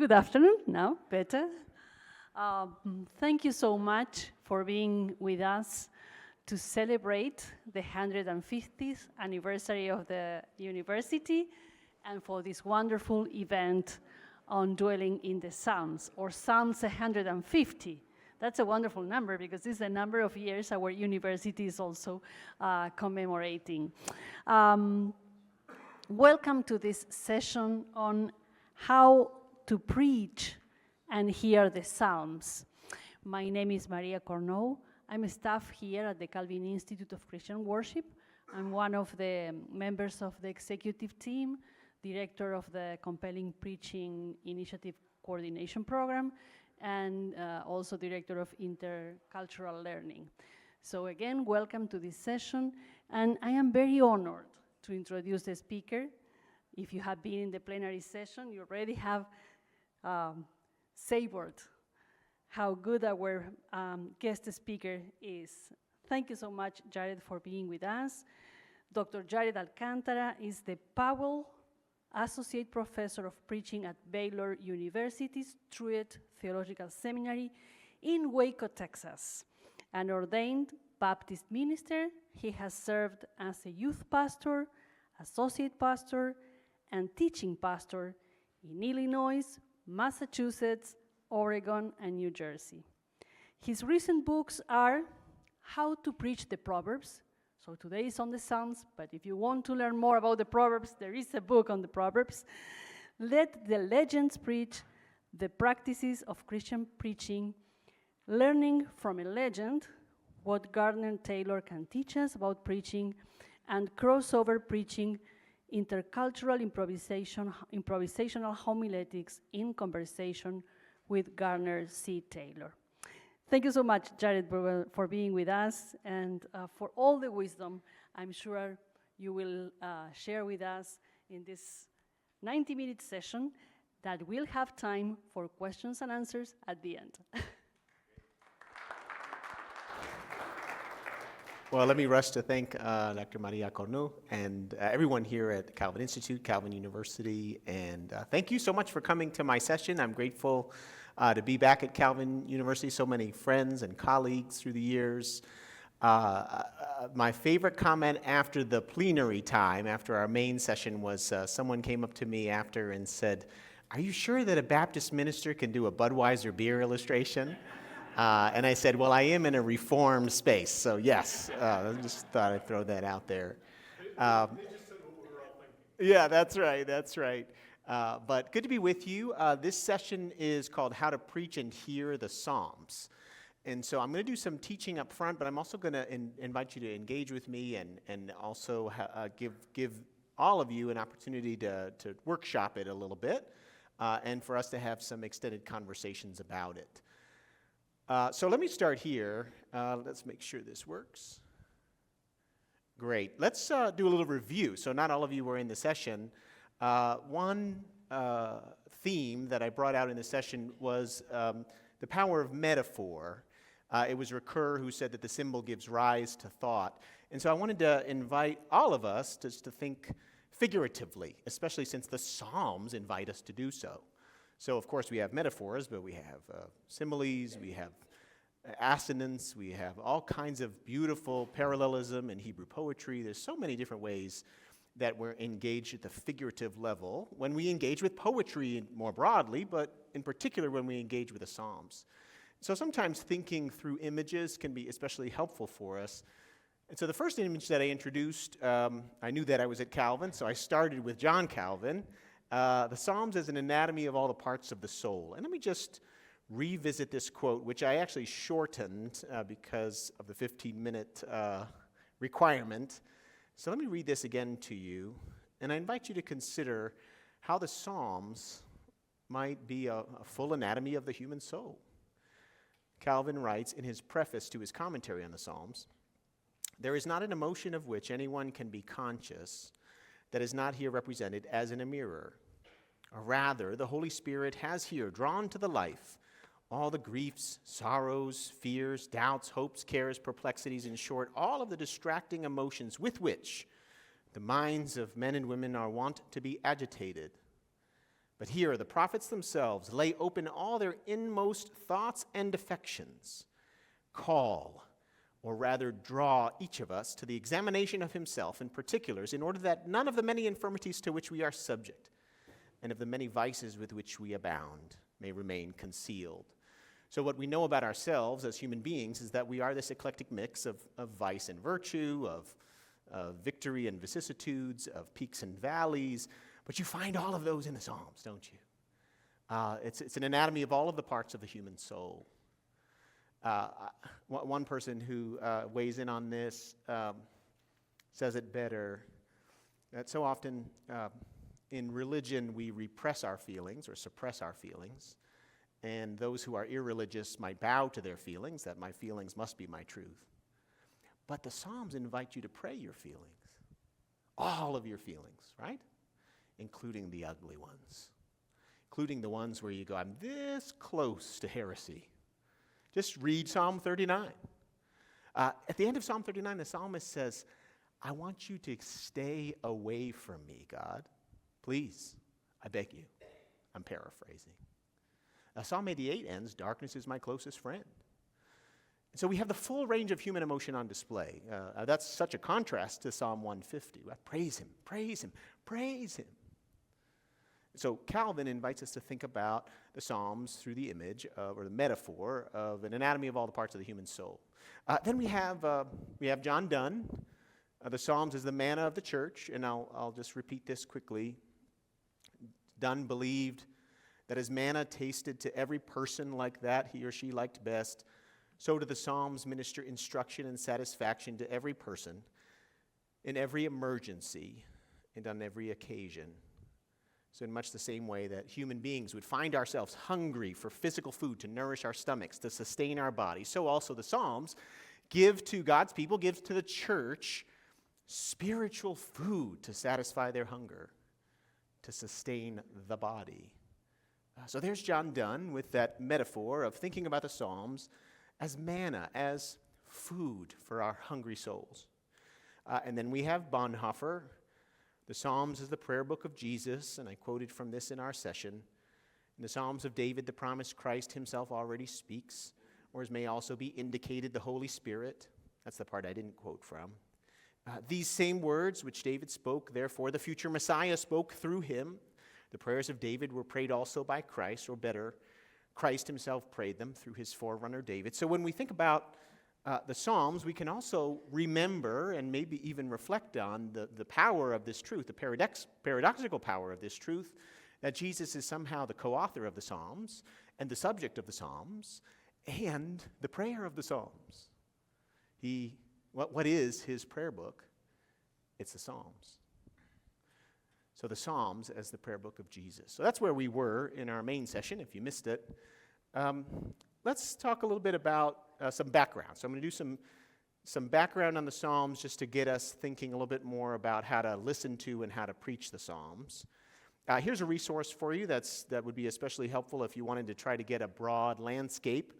Good afternoon, now better. Thank you so much for being with us to celebrate the 150th anniversary of the university and for this wonderful event on dwelling in the Psalms, or Psalms 150. That's a wonderful number because this is the number of years our university is also commemorating. Welcome to this session on how to preach and hear the Psalms. My name is Maria Corneau. I'm a staff here at the Calvin Institute of Christian Worship. I'm one of the members of the executive team, director of the Compelling Preaching Initiative Coordination Program, and also director of Intercultural Learning. So again, welcome to this session, and I am very honored to introduce the speaker. If you have been in the plenary session, you already have savored how good our guest speaker is. Thank you so much, Jared, for being with us. Dr. Jared Alcantara is the Powell Associate Professor of Preaching at Baylor University's Truett Theological Seminary in Waco, Texas. An ordained Baptist minister, he has served as a youth pastor, associate pastor, and teaching pastor in Illinois, Massachusetts, Oregon, and New Jersey. His recent books are How to Preach the Proverbs. So today is on the Psalms, but if you want to learn more about the Proverbs, there is a book on the Proverbs. Let the Legends Preach, the Practices of Christian Preaching, Learning from a Legend, what Gardner Taylor can teach us about preaching, and Crossover Preaching, Intercultural Improvisational Homiletics in Conversation with Gardner C. Taylor. Thank you so much, Jared, for being with us and for all the wisdom I'm sure you will share with us in this 90-minute session that will have time for questions and answers at the end. Well, let me rush to thank Dr. Maria Corneau and everyone here at Calvin Institute, Calvin University, and thank you so much for coming to my session. I'm grateful to be back at Calvin University, so many friends and colleagues through the years. My favorite comment after the plenary time, after our main session, was someone came up to me after and said, "Are you sure that a Baptist minister can do a Budweiser beer illustration?" And I said, well, I am in a reformed space, so yes, I just thought I'd throw that out there. Yeah, that's right. But good to be with you. This session is called How to Preach and Hear the Psalms. And so I'm going to do some teaching up front, but I'm also going to invite you to engage with me and also give all of you an opportunity to workshop it a little bit and for us to have some extended conversations about it. So let me start here. Let's make sure this works. Great. Let's do a little review. So not all of you were in the session. One theme that I brought out in the session was the power of metaphor. It was Ricoeur who said that the symbol gives rise to thought. And so I wanted to invite all of us to think figuratively, especially since the Psalms invite us to do so. So, of course, we have metaphors, but we have similes, we have assonance, we have all kinds of beautiful parallelism in Hebrew poetry. There's so many different ways that we're engaged at the figurative level when we engage with poetry more broadly, but in particular when we engage with the Psalms. So sometimes thinking through images can be especially helpful for us. And so the first image that I introduced, I knew that I was at Calvin, so I started with John Calvin. The Psalms as an anatomy of all the parts of the soul. And let me just revisit this quote, which I actually shortened because of the 15-minute requirement. So let me read this again to you, and I invite you to consider how the Psalms might be a full anatomy of the human soul. Calvin writes in his preface to his commentary on the Psalms, "There is not an emotion of which anyone can be conscious that is not here represented as in a mirror. Or rather, the Holy Spirit has here drawn to the life all the griefs, sorrows, fears, doubts, hopes, cares, perplexities, in short, all of the distracting emotions with which the minds of men and women are wont to be agitated. But here, the prophets themselves lay open all their inmost thoughts and affections, call, or rather draw each of us to the examination of himself in particulars, in order that none of the many infirmities to which we are subject, and of the many vices with which we abound, may remain concealed. So what we know about ourselves as human beings is that we are this eclectic mix of vice and virtue, of victory and vicissitudes, of peaks and valleys. But you find all of those in the Psalms, don't you? It's an anatomy of all of the parts of the human soul. One person who weighs in on this says it better, that so often in religion we repress our feelings or suppress our feelings, and those who are irreligious might bow to their feelings, that my feelings must be my truth. But the Psalms invite you to pray your feelings, all of your feelings, right? Including the ugly ones, including the ones where you go, I'm this close to heresy. Just read Psalm 39. At the end of Psalm 39, the psalmist says, I want you to stay away from me, God. Please, I beg you. I'm paraphrasing. Psalm 88 ends, darkness is my closest friend. So we have the full range of human emotion on display. That's such a contrast to Psalm 150. Praise him, praise him, praise him. So Calvin invites us to think about the Psalms through the image or the metaphor of an anatomy of all the parts of the human soul. Then we have John Donne. The Psalms is the manna of the church, and I'll just repeat this quickly. Donne believed that as manna tasted to every person like that he or she liked best, so do the Psalms minister instruction and satisfaction to every person in every emergency and on every occasion. So in much the same way that human beings would find ourselves hungry for physical food to nourish our stomachs, to sustain our bodies, so also the Psalms give to God's people, give to the church, spiritual food to satisfy their hunger, to sustain the body. So there's John Donne with that metaphor of thinking about the Psalms as manna, as food for our hungry souls. And then we have Bonhoeffer. The Psalms is the prayer book of Jesus, and I quoted from this in our session. In the Psalms of David, the promised Christ himself already speaks, or as may also be indicated, the Holy Spirit. That's the part I didn't quote from. These same words which David spoke, therefore the future Messiah spoke through him. The prayers of David were prayed also by Christ, or better, Christ himself prayed them through his forerunner David. So when we think about the Psalms, we can also remember and maybe even reflect on the power of this truth, the paradoxical power of this truth, that Jesus is somehow the co-author of the Psalms and the subject of the Psalms and the prayer of the Psalms. What is his prayer book? It's the Psalms. So the Psalms as the prayer book of Jesus. So that's where we were in our main session, if you missed it. Let's talk a little bit about some background. So I'm going to do some background on the Psalms just to get us thinking a little bit more about how to listen to and how to preach the Psalms. Here's a resource for you that would be especially helpful if you wanted to try to get a broad landscape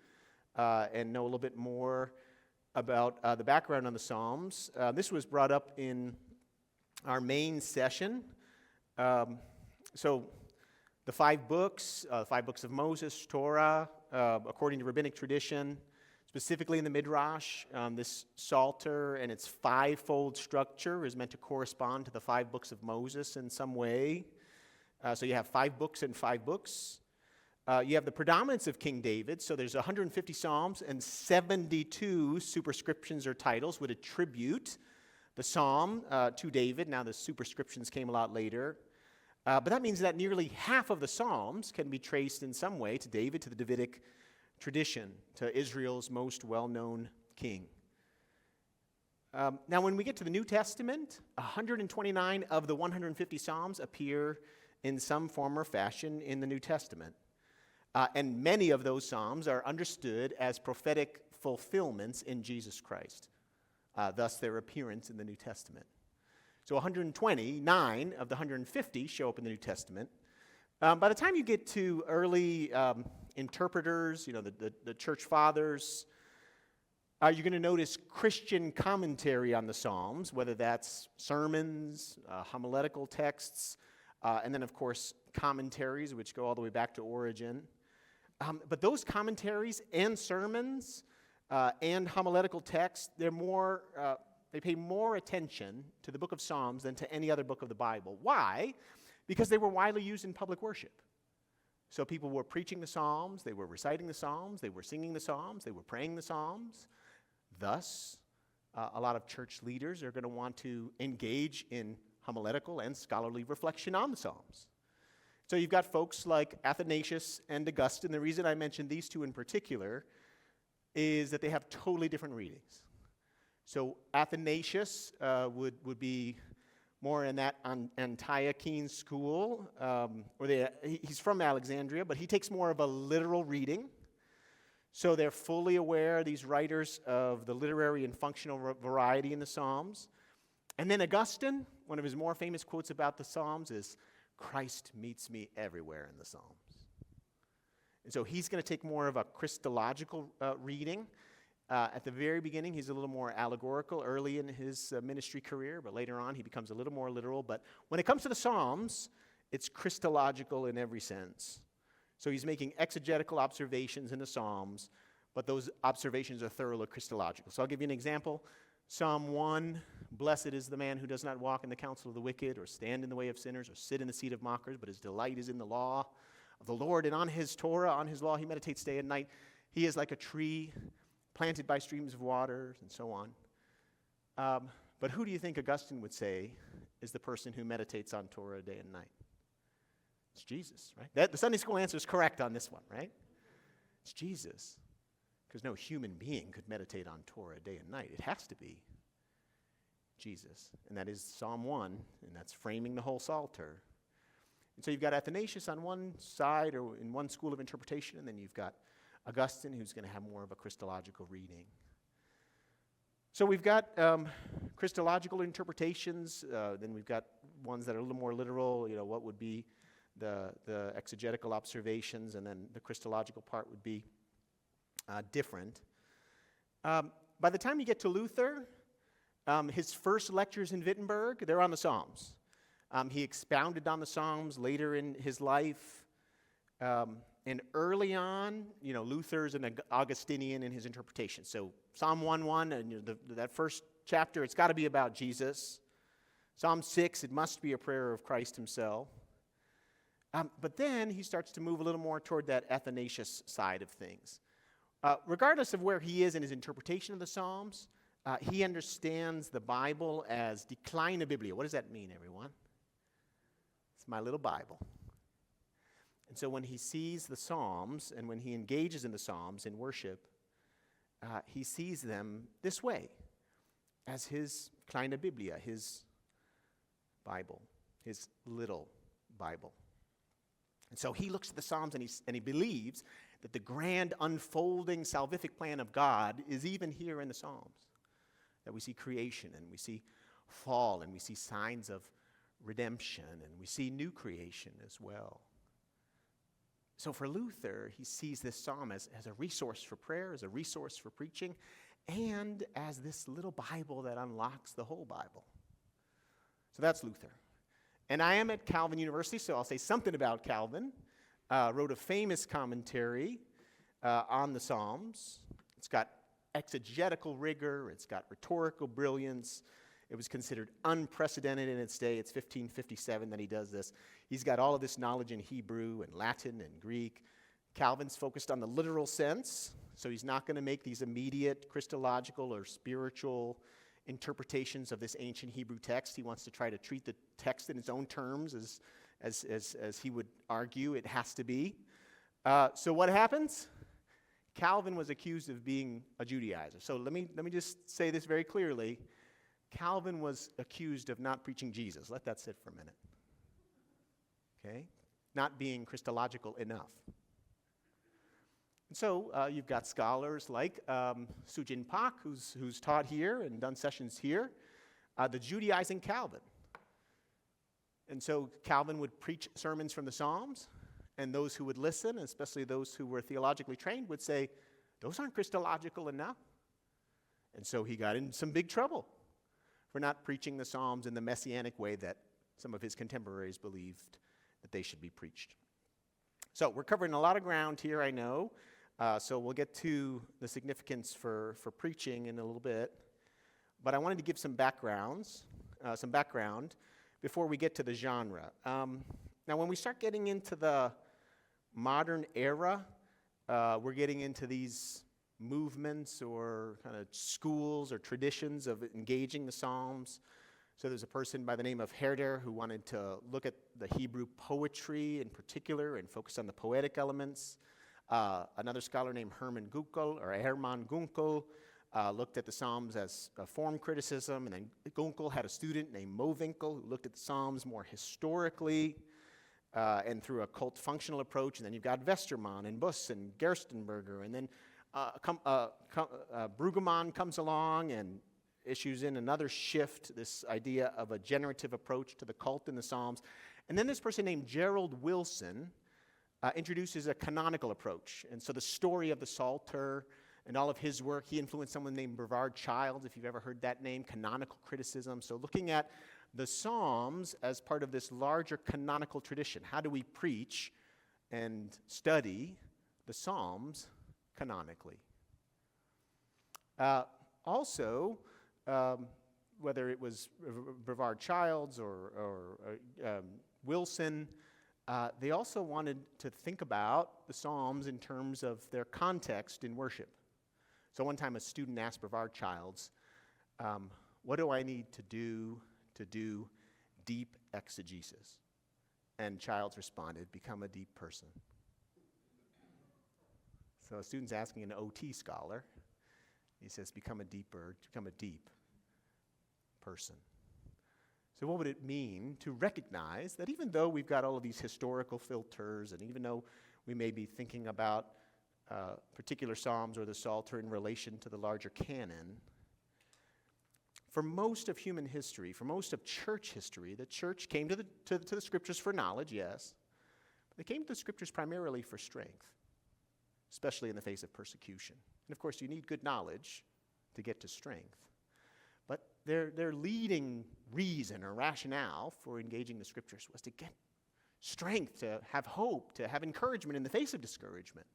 and know a little bit more about the background on the Psalms. This was brought up in our main session. So the five books of Moses, Torah, according to rabbinic tradition, specifically in the Midrash, this Psalter and its fivefold structure is meant to correspond to the 5 books of Moses in some way. So you have 5 books and 5 books. You have the predominance of King David, so there's 150 Psalms and 72 superscriptions or titles would attribute the Psalm to David. Now the superscriptions came a lot later. But that means that nearly half of the Psalms can be traced in some way to David, to the Davidic tradition, to Israel's most well-known king. Now when we get to the New Testament, 129 of the 150 Psalms appear in some form or fashion in the New Testament. And many of those Psalms are understood as prophetic fulfillments in Jesus Christ, thus their appearance in the New Testament. So 129 of the 150 show up in the New Testament. By the time you get to early interpreters, the church fathers, you're going to notice Christian commentary on the Psalms, whether that's sermons, homiletical texts, And then, of course, commentaries, which go all the way back to Origen. But those commentaries and sermons and homiletical texts, they pay more attention to the book of Psalms than to any other book of the Bible. Why? Because they were widely used in public worship. So people were preaching the Psalms, they were reciting the Psalms, they were singing the Psalms, they were praying the Psalms. Thus, a lot of church leaders are going to want to engage in homiletical and scholarly reflection on the Psalms. So you've got folks like Athanasius and Augustine. The reason I mention these two in particular is that they have totally different readings. So Athanasius would be more in that Antiochene school, he's from Alexandria, but he takes more of a literal reading. So they're fully aware, these writers, of the literary and functional variety in the Psalms. And then Augustine, one of his more famous quotes about the Psalms is, "Christ meets me everywhere in the Psalms." And so he's going to take more of a Christological reading. At the very beginning, he's a little more allegorical early in his ministry career, but later on he becomes a little more literal. But when it comes to the Psalms, it's Christological in every sense. So he's making exegetical observations in the Psalms, but those observations are thoroughly Christological. So I'll give you an example. Psalm 1, "Blessed is the man who does not walk in the counsel of the wicked, or stand in the way of sinners, or sit in the seat of mockers, but his delight is in the law of the Lord, and on his Torah, on his law, he meditates day and night. He is like a tree planted by streams of waters," and so on. But who do you think Augustine would say is the person who meditates on Torah day and night? It's Jesus, right? The Sunday school answer is correct on this one, right? It's Jesus. Because no human being could meditate on Torah day and night. It has to be Jesus. And that is Psalm 1, and that's framing the whole Psalter. And so you've got Athanasius on one side, or in one school of interpretation, and then you've got Augustine, who's going to have more of a Christological reading. So we've got Christological interpretations, then we've got ones that are a little more literal, what would be the exegetical observations, and then the Christological part would be different. By the time you get to Luther, his first lectures in Wittenberg, they're on the Psalms. He expounded on the Psalms later in his life. And early on, Luther's an Augustinian in his interpretation. So Psalm 1:1, and that first chapter, it's got to be about Jesus. Psalm 6, it must be a prayer of Christ himself. But then he starts to move a little more toward that Athanasius side of things. Regardless of where he is in his interpretation of the Psalms, he understands the Bible as declina biblia. What does that mean, everyone? It's my little Bible. And so when he sees the Psalms and when he engages in the Psalms in worship, he sees them this way, as his kleine Biblia, his Bible, his little Bible. And so he looks at the Psalms and he believes that the grand unfolding salvific plan of God is even here in the Psalms. That we see creation and we see fall and we see signs of redemption and we see new creation as well. So for Luther, he sees this psalm as a resource for prayer, as a resource for preaching, and as this little Bible that unlocks the whole Bible. So that's Luther. And I am at Calvin University, so I'll say something about Calvin. Wrote a famous commentary on the Psalms. It's got exegetical rigor. It's got rhetorical brilliance. It was considered unprecedented in its day. It's 1557 that he does this. He's got all of this knowledge in Hebrew and Latin and Greek. Calvin's focused on the literal sense, so he's not going to make these immediate Christological or spiritual interpretations of this ancient Hebrew text. He wants to try to treat the text in its own terms as he would argue it has to be. So what happens? Calvin was accused of being a Judaizer. So let me just say this very clearly. Calvin was accused of not preaching Jesus. Let that sit for a minute. Okay? Not being Christological enough. And so you've got scholars like Sujin Pak, who's taught here and done sessions here, the Judaizing Calvin. And so Calvin would preach sermons from the Psalms, and those who would listen, especially those who were theologically trained, would say, those aren't Christological enough. And so he got in some big trouble for not preaching the Psalms in the messianic way that some of his contemporaries believed that they should be preached. So we're covering a lot of ground here, I know. So we'll get to the significance for preaching in a little bit. But I wanted to give some background before we get to the genre. Now, when we start getting into the modern era, we're getting into these movements or kind of schools or traditions of engaging the Psalms. So there's a person by the name of Herder who wanted to look at the Hebrew poetry in particular and focus on the poetic elements. Another scholar named Herman Gunkel looked at the Psalms as a form criticism, and then Gunkel had a student named Mowinckel who looked at the Psalms more historically and through a cult functional approach. And then you've got Westermann and Buss and Gerstenberger, and then Brueggemann comes along and issues in another shift, this idea of a generative approach to the cult in the Psalms. And then this person named Gerald Wilson introduces a canonical approach. And so the story of the Psalter and all of his work, he influenced someone named Brevard Childs, if you've ever heard that name, canonical criticism. So looking at the Psalms as part of this larger canonical tradition. How do we preach and study the Psalms canonically? Also, whether it was Brevard Childs or Wilson, they also wanted to think about the Psalms in terms of their context in worship. So one time a student asked Brevard Childs, what do I need to do deep exegesis? And Childs responded, become a deep person. So a student's asking an OT scholar, he says, become a deep person. So what would it mean to recognize that even though we've got all of these historical filters, and even though we may be thinking about particular Psalms or the Psalter in relation to the larger canon, for most of human history, for most of church history, the church came to the Scriptures for knowledge, yes, but they came to the Scriptures primarily for strength, especially in the face of persecution. And of course, you need good knowledge to get to strength. But their leading reason or rationale for engaging the Scriptures was to get strength, to have hope, to have encouragement in the face of discouragement.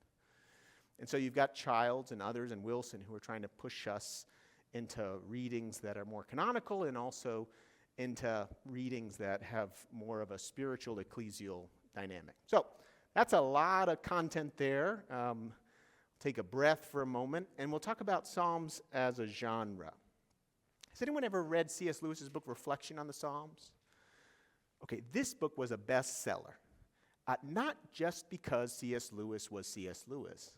And so you've got Childs and others and Wilson who are trying to push us into readings that are more canonical and also into readings that have more of a spiritual ecclesial dynamic. So that's a lot of content there. Take a breath for a moment, and we'll talk about Psalms as a genre. Has anyone ever read C.S. Lewis's book, Reflection on the Psalms? Okay, this book was a bestseller, not just because C.S. Lewis was C.S. Lewis.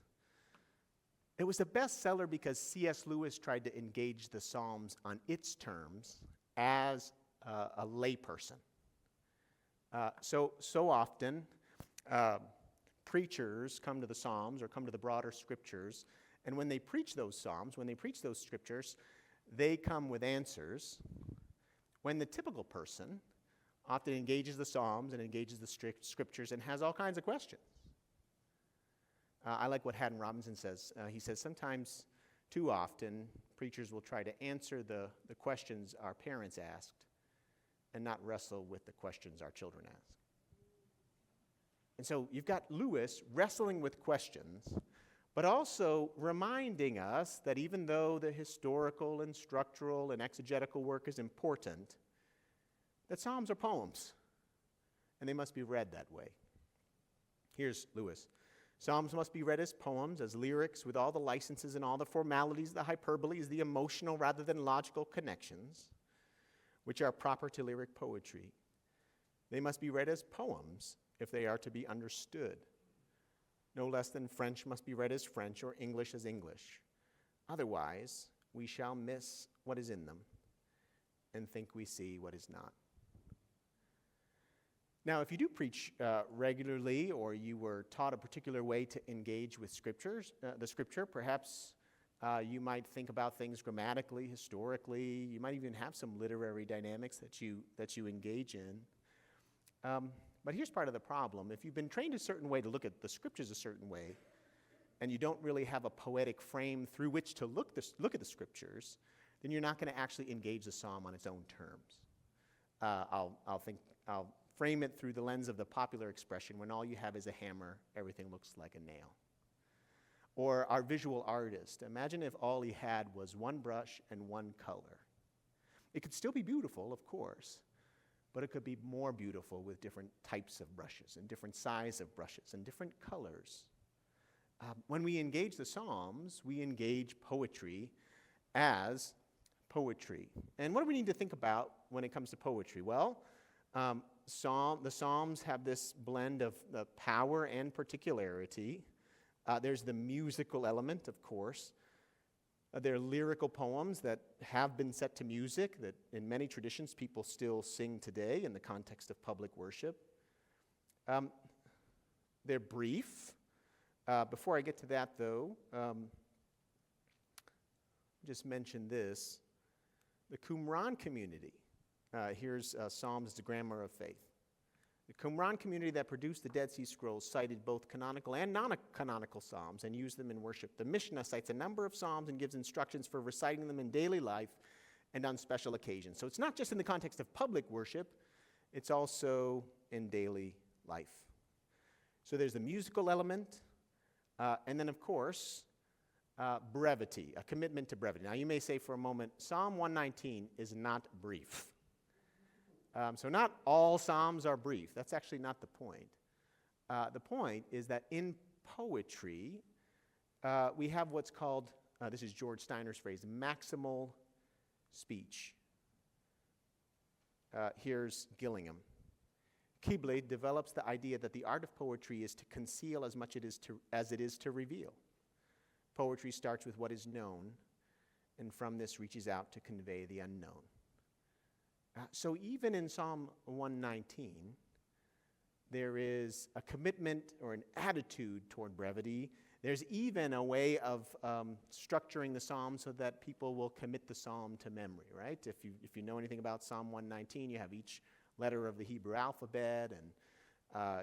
It was a bestseller because C.S. Lewis tried to engage the Psalms on its terms as a layperson. So often, preachers come to the Psalms or come to the broader Scriptures, and when they preach those Psalms, when they preach those Scriptures, they come with answers, when the typical person often engages the Psalms and engages the Scriptures and has all kinds of questions. I like what Haddon Robinson says. He says, sometimes, too often, preachers will try to answer the questions our parents asked and not wrestle with the questions our children ask. And so you've got Lewis wrestling with questions, but also reminding us that even though the historical and structural and exegetical work is important, that Psalms are poems, and they must be read that way. Here's Lewis. Psalms must be read as poems, as lyrics, with all the licenses and all the formalities, the hyperboles, the emotional rather than logical connections, which are proper to lyric poetry. They must be read as poems if they are to be understood. No less than French must be read as French or English as English. Otherwise, we shall miss what is in them and think we see what is not. Now, if you do preach regularly, or you were taught a particular way to engage with the Scripture, perhaps you might think about things grammatically, historically. You might even have some literary dynamics that you engage in. But here's part of the problem. If you've been trained a certain way to look at the Scriptures a certain way, and you don't really have a poetic frame through which to look at the Scriptures, then you're not going to actually engage the psalm on its own terms. I'll I'll frame it through the lens of the popular expression, when all you have is a hammer, everything looks like a nail. Or our visual artist. Imagine if all he had was one brush and one color. It could still be beautiful, of course, but it could be more beautiful with different types of brushes and different size of brushes and different colors. When we engage the Psalms, we engage poetry as poetry. And what do we need to think about when it comes to poetry? Well, the Psalms have this blend of power and particularity. There's the musical element, of course. They're lyrical poems that have been set to music that in many traditions people still sing today in the context of public worship. They're brief. Before I get to that, though, just mention this. The Qumran community, here's Psalms, the grammar of faith. The Qumran community that produced the Dead Sea Scrolls cited both canonical and non-canonical psalms and used them in worship. The Mishnah cites a number of psalms and gives instructions for reciting them in daily life and on special occasions. So it's not just in the context of public worship, it's also in daily life. So there's the musical element, and then, of course, brevity, a commitment to brevity. Now, you may say for a moment, Psalm 119 is not brief. So not all Psalms are brief. That's actually not the point. The point is that in poetry, we have what's called, this is George Steiner's phrase, maximal speech. Here's Gillingham. Keble develops the idea that the art of poetry is to conceal as much as it is to reveal. Poetry starts with what is known, and from this reaches out to convey the unknown. So even in Psalm 119, there is a commitment or an attitude toward brevity. There's even a way of structuring the psalm so that people will commit the psalm to memory, right? If you know anything about Psalm 119, you have each letter of the Hebrew alphabet, and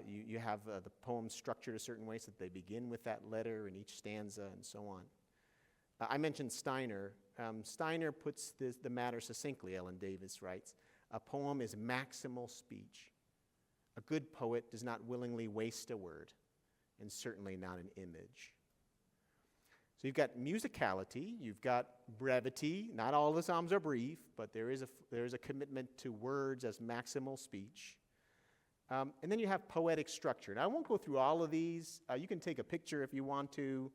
you have the poem structured a certain way so that they begin with that letter in each stanza and so on. I mentioned Steiner. Steiner puts the matter succinctly, Ellen Davis writes. A poem is maximal speech. A good poet does not willingly waste a word, and certainly not an image. So you've got musicality, you've got brevity. Not all the Psalms are brief, but there is a commitment to words as maximal speech. And then you have poetic structure. Now, I won't go through all of these. You can take a picture if you want to.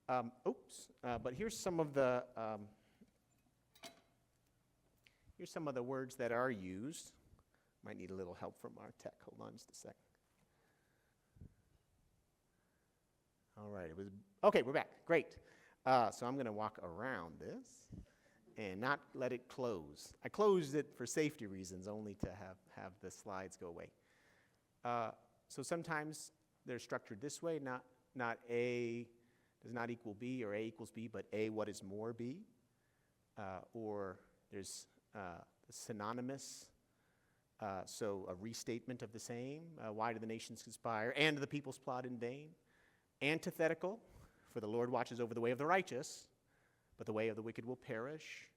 But here's some of the words that are used. Might need a little help from our tech. Hold on just a second. All right, okay, we're back. Great. So I'm going to walk around this and not let it close. I closed it for safety reasons, only to have the slides go away. So sometimes they're structured this way, not A does not equal B or A equals B, but A what is more B. Or there's synonymous, so a restatement of the same. Why do the nations conspire and the peoples plot in vain? Antithetical, for the Lord watches over the way of the righteous, but the way of the wicked will perish.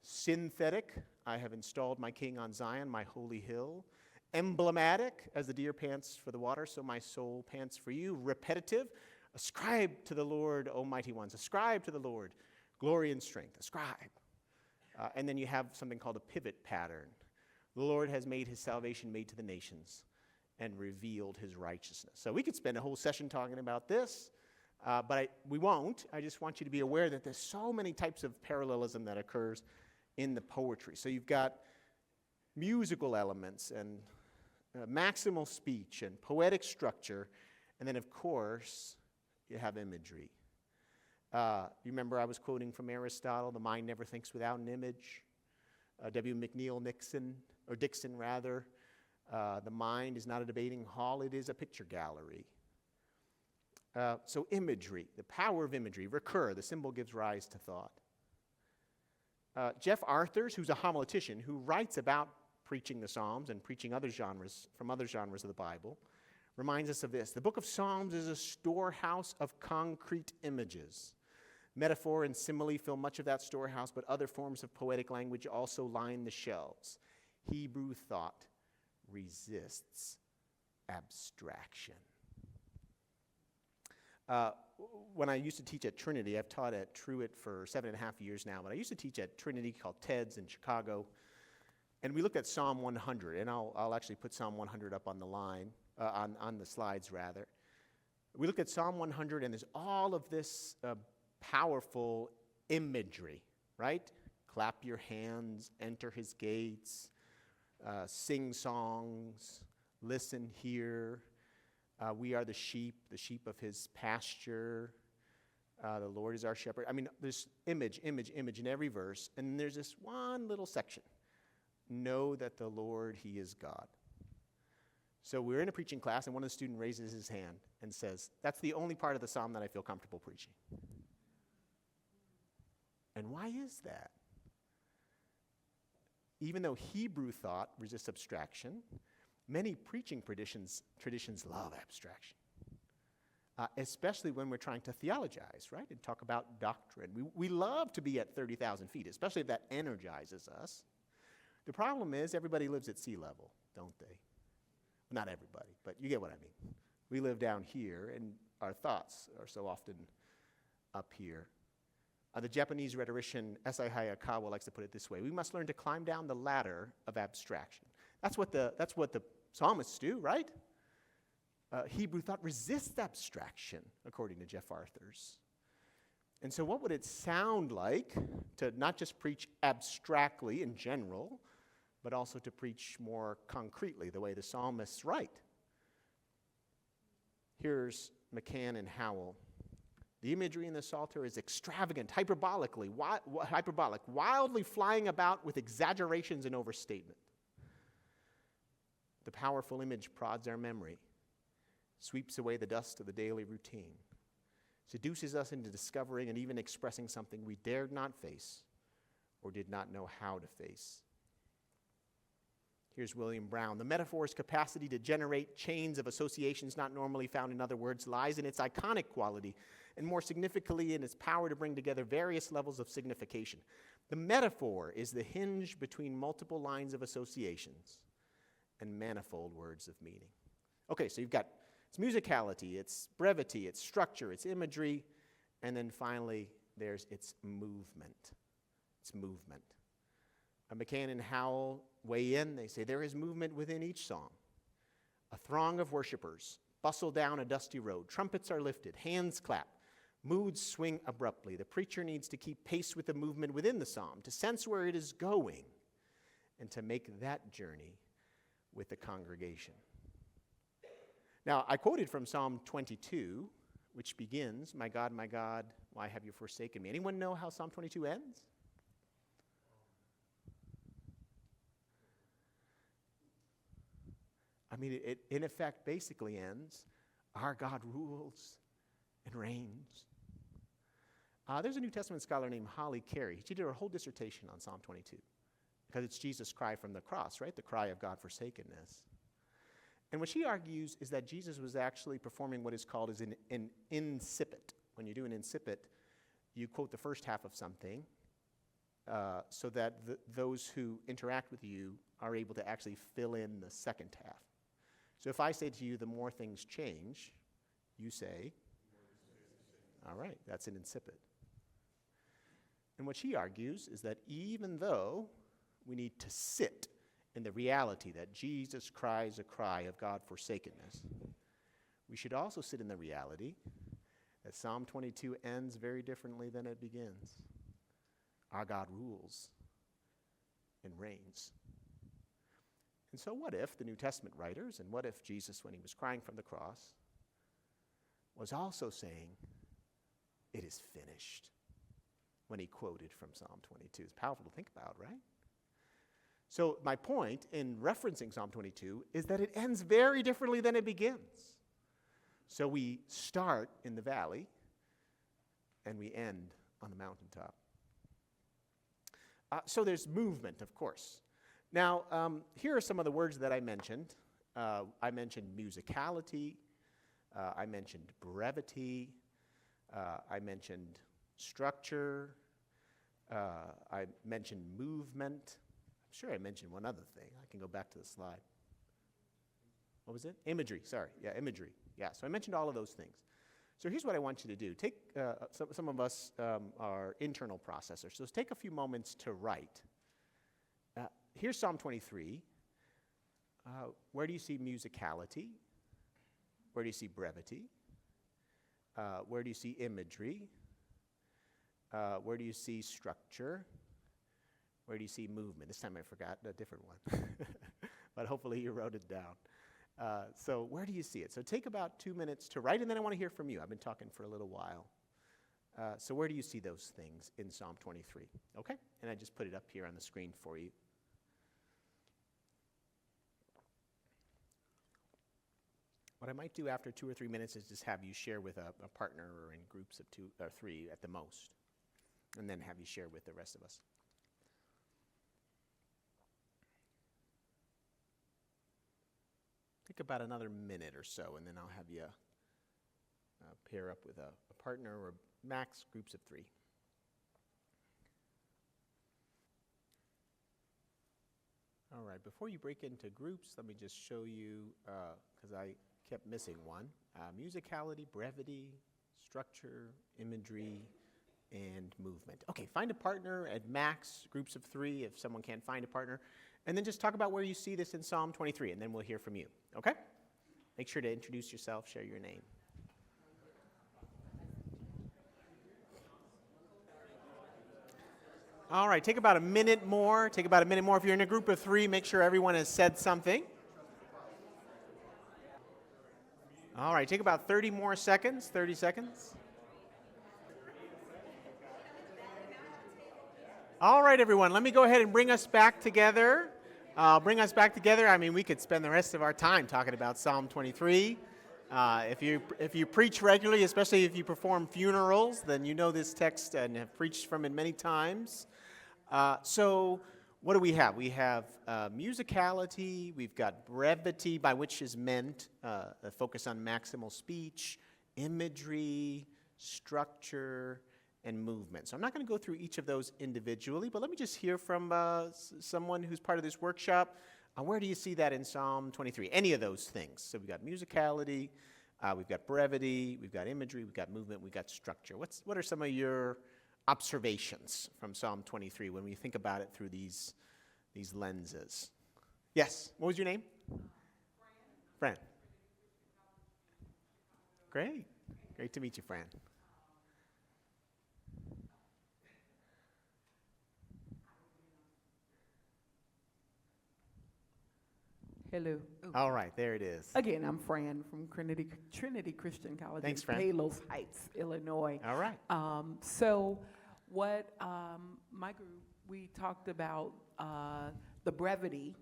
Synthetic, I have installed my king on Zion, my holy hill. Emblematic, as the deer pants for the water, so my soul pants for you. Repetitive, ascribe to the Lord, O mighty ones. Ascribe to the Lord glory and strength. Ascribe. And then you have something called a pivot pattern. The Lord has made his salvation made to the nations and revealed his righteousness. So we could spend a whole session talking about this, but we won't. I just want you to be aware that there's so many types of parallelism that occurs in the poetry. So you've got musical elements and maximal speech and poetic structure, and then, of course, you have imagery. You remember I was quoting from Aristotle, the mind never thinks without an image. W. McNeill Dixon, the mind is not a debating hall, it is a picture gallery. So imagery, the power of imagery, recur, the symbol gives rise to thought. Jeff Arthurs, who's a homiletician, who writes about preaching the Psalms and preaching other genres of the Bible, reminds us of this. The book of Psalms is a storehouse of concrete images. Metaphor and simile fill much of that storehouse, but other forms of poetic language also line the shelves. Hebrew thought, resists abstraction. When I used to teach at Trinity, I've taught at Truett for 7.5 years now, but I used to teach at Trinity called TEDS in Chicago, and we looked at Psalm 100, and I'll actually put Psalm 100 up on the line, on the slides rather. We looked at Psalm 100, and there's all of this powerful imagery, right? Clap your hands, enter his gates, sing songs, listen here. We are the sheep of his pasture. The Lord is our shepherd. I mean, there's image in every verse. And there's this one little section. Know that the Lord, he is God. So we're in a preaching class, and one of the students raises his hand and says, that's the only part of the psalm that I feel comfortable preaching. And why is that? Even though Hebrew thought resists abstraction, many preaching traditions love abstraction, especially when we're trying to theologize, right, and talk about doctrine. We love to be at 30,000 feet, especially if that energizes us. The problem is everybody lives at sea level, don't they? Not everybody, but you get what I mean. We live down here, and our thoughts are so often up here. The Japanese rhetorician S.I. Hayakawa likes to put it this way: we must learn to climb down the ladder of abstraction. That's what the psalmists do, right? Hebrew thought resists abstraction, according to Jeff Arthurs. And so what would it sound like to not just preach abstractly in general, but also to preach more concretely, the way the psalmists write? Here's McCann and Howell. The imagery in the Psalter is extravagant, hyperbolic, wildly flying about with exaggerations and overstatement. The powerful image prods our memory, sweeps away the dust of the daily routine, seduces us into discovering and even expressing something we dared not face or did not know how to face. Here's William Brown. The metaphor's capacity to generate chains of associations not normally found in other words lies in its iconic quality, and more significantly in its power to bring together various levels of signification. The metaphor is the hinge between multiple lines of associations and manifold words of meaning. Okay, so you've got its musicality, its brevity, its structure, its imagery, and then finally there's its movement. Its movement. McCann and Howell weigh in. They say there is movement within each song. A throng of worshipers bustle down a dusty road. Trumpets are lifted, hands clap, moods swing abruptly. The preacher needs to keep pace with the movement within the psalm, to sense where it is going, and to make that journey with the congregation. Now, I quoted from Psalm 22, which begins, my God, why have you forsaken me? Anyone know how Psalm 22 ends? I mean, it in effect basically ends, our God rules and reigns. There's a New Testament scholar named Holly Carey. She did her whole dissertation on Psalm 22 because it's Jesus' cry from the cross, right? The cry of God forsakenness. And what she argues is that Jesus was actually performing what is called as an incipit. When you do an incipit, you quote the first half of something so that those who interact with you are able to actually fill in the second half. So if I say to you, the more things change, you say, all right, that's an incipit. And what she argues is that even though we need to sit in the reality that Jesus cries a cry of God forsakenness, we should also sit in the reality that Psalm 22 ends very differently than it begins. Our God rules and reigns. And so what if the New Testament writers, and what if Jesus, when he was crying from the cross, was also saying, it is finished, when he quoted from Psalm 22? It's powerful to think about, right? So my point in referencing Psalm 22 is that it ends very differently than it begins. So we start in the valley, and we end on the mountaintop. So there's movement, of course. Now, here are some of the words that I mentioned. I mentioned musicality. I mentioned brevity. I mentioned structure. I mentioned movement. I'm sure I mentioned one other thing. I can go back to the slide. what was it? Imagery, sorry. Yeah, imagery. Yeah, so I mentioned all of those things. So here's what I want you to do. Take, some of us are internal processors, so take a few moments to write. Here's Psalm 23. Where do you see musicality? Where do you see brevity? Where do you see imagery? Where do you see structure? Where do you see movement? This time I forgot a different one, but hopefully you wrote it down. So where do you see it? So take about 2 minutes to write, and then I want to hear from you. I've been talking for a little while. So where do you see those things in Psalm 23? Okay? And I just put it up here on the screen for you. What I might do after 2 or 3 minutes is just have you share with a partner or in groups of 2 or 3 at the most, and then have you share with the rest of us. Take about another minute or so, and then I'll have you pair up with a partner or max groups of 3. All right, before you break into groups, let me just show you, because I kept missing one, musicality, brevity, structure, imagery, and movement. Okay, find a partner at max groups of 3 if someone can't find a partner, and then just talk about where you see this in Psalm 23, and then we'll hear from you, okay? Make sure to introduce yourself, share your name. All right, take about a minute more. If you're in a group of 3, make sure everyone has said something. All right, take about 30 more seconds, 30 seconds. All right, everyone, let me go ahead and bring us back together. I mean, we could spend the rest of our time talking about Psalm 23. If you preach regularly, especially if you perform funerals, then you know this text and have preached from it many times. So what do we have? We have musicality, we've got brevity, by which is meant a focus on maximal speech, imagery, structure, and movement. So I'm not going to go through each of those individually, but let me just hear from someone who's part of this workshop. Where do you see that in Psalm 23? Any of those things. So we've got musicality, we've got brevity, we've got imagery, we've got movement, we've got structure. What are some of your observations from Psalm 23 when we think about it through these lenses? Yes. What was your name? Fran. Great. Great to meet you, Fran. Hello. All right, there it is. Again, I'm Fran from Trinity Christian College Thanks, in Fran. Palos Heights, Illinois. All right. So what my group, we talked about the brevity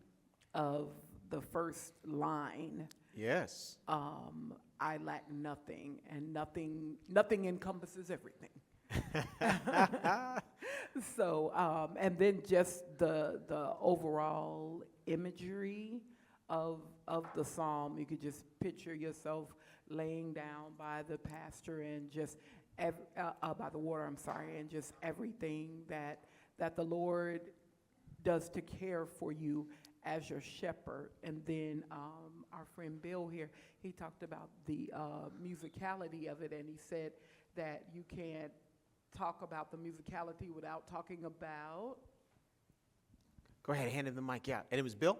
of the first line. Yes. I lack nothing, and nothing encompasses everything. So, and then just the overall imagery of the psalm. You could just picture yourself laying down by the pasture and just by the water. I'm sorry, and just everything that the Lord does to care for you as your shepherd. And then our friend Bill here, he talked about the musicality of it, and he said that you can't talk about the musicality without talking about. Go ahead, hand him the mic. Yeah, and it was Bill?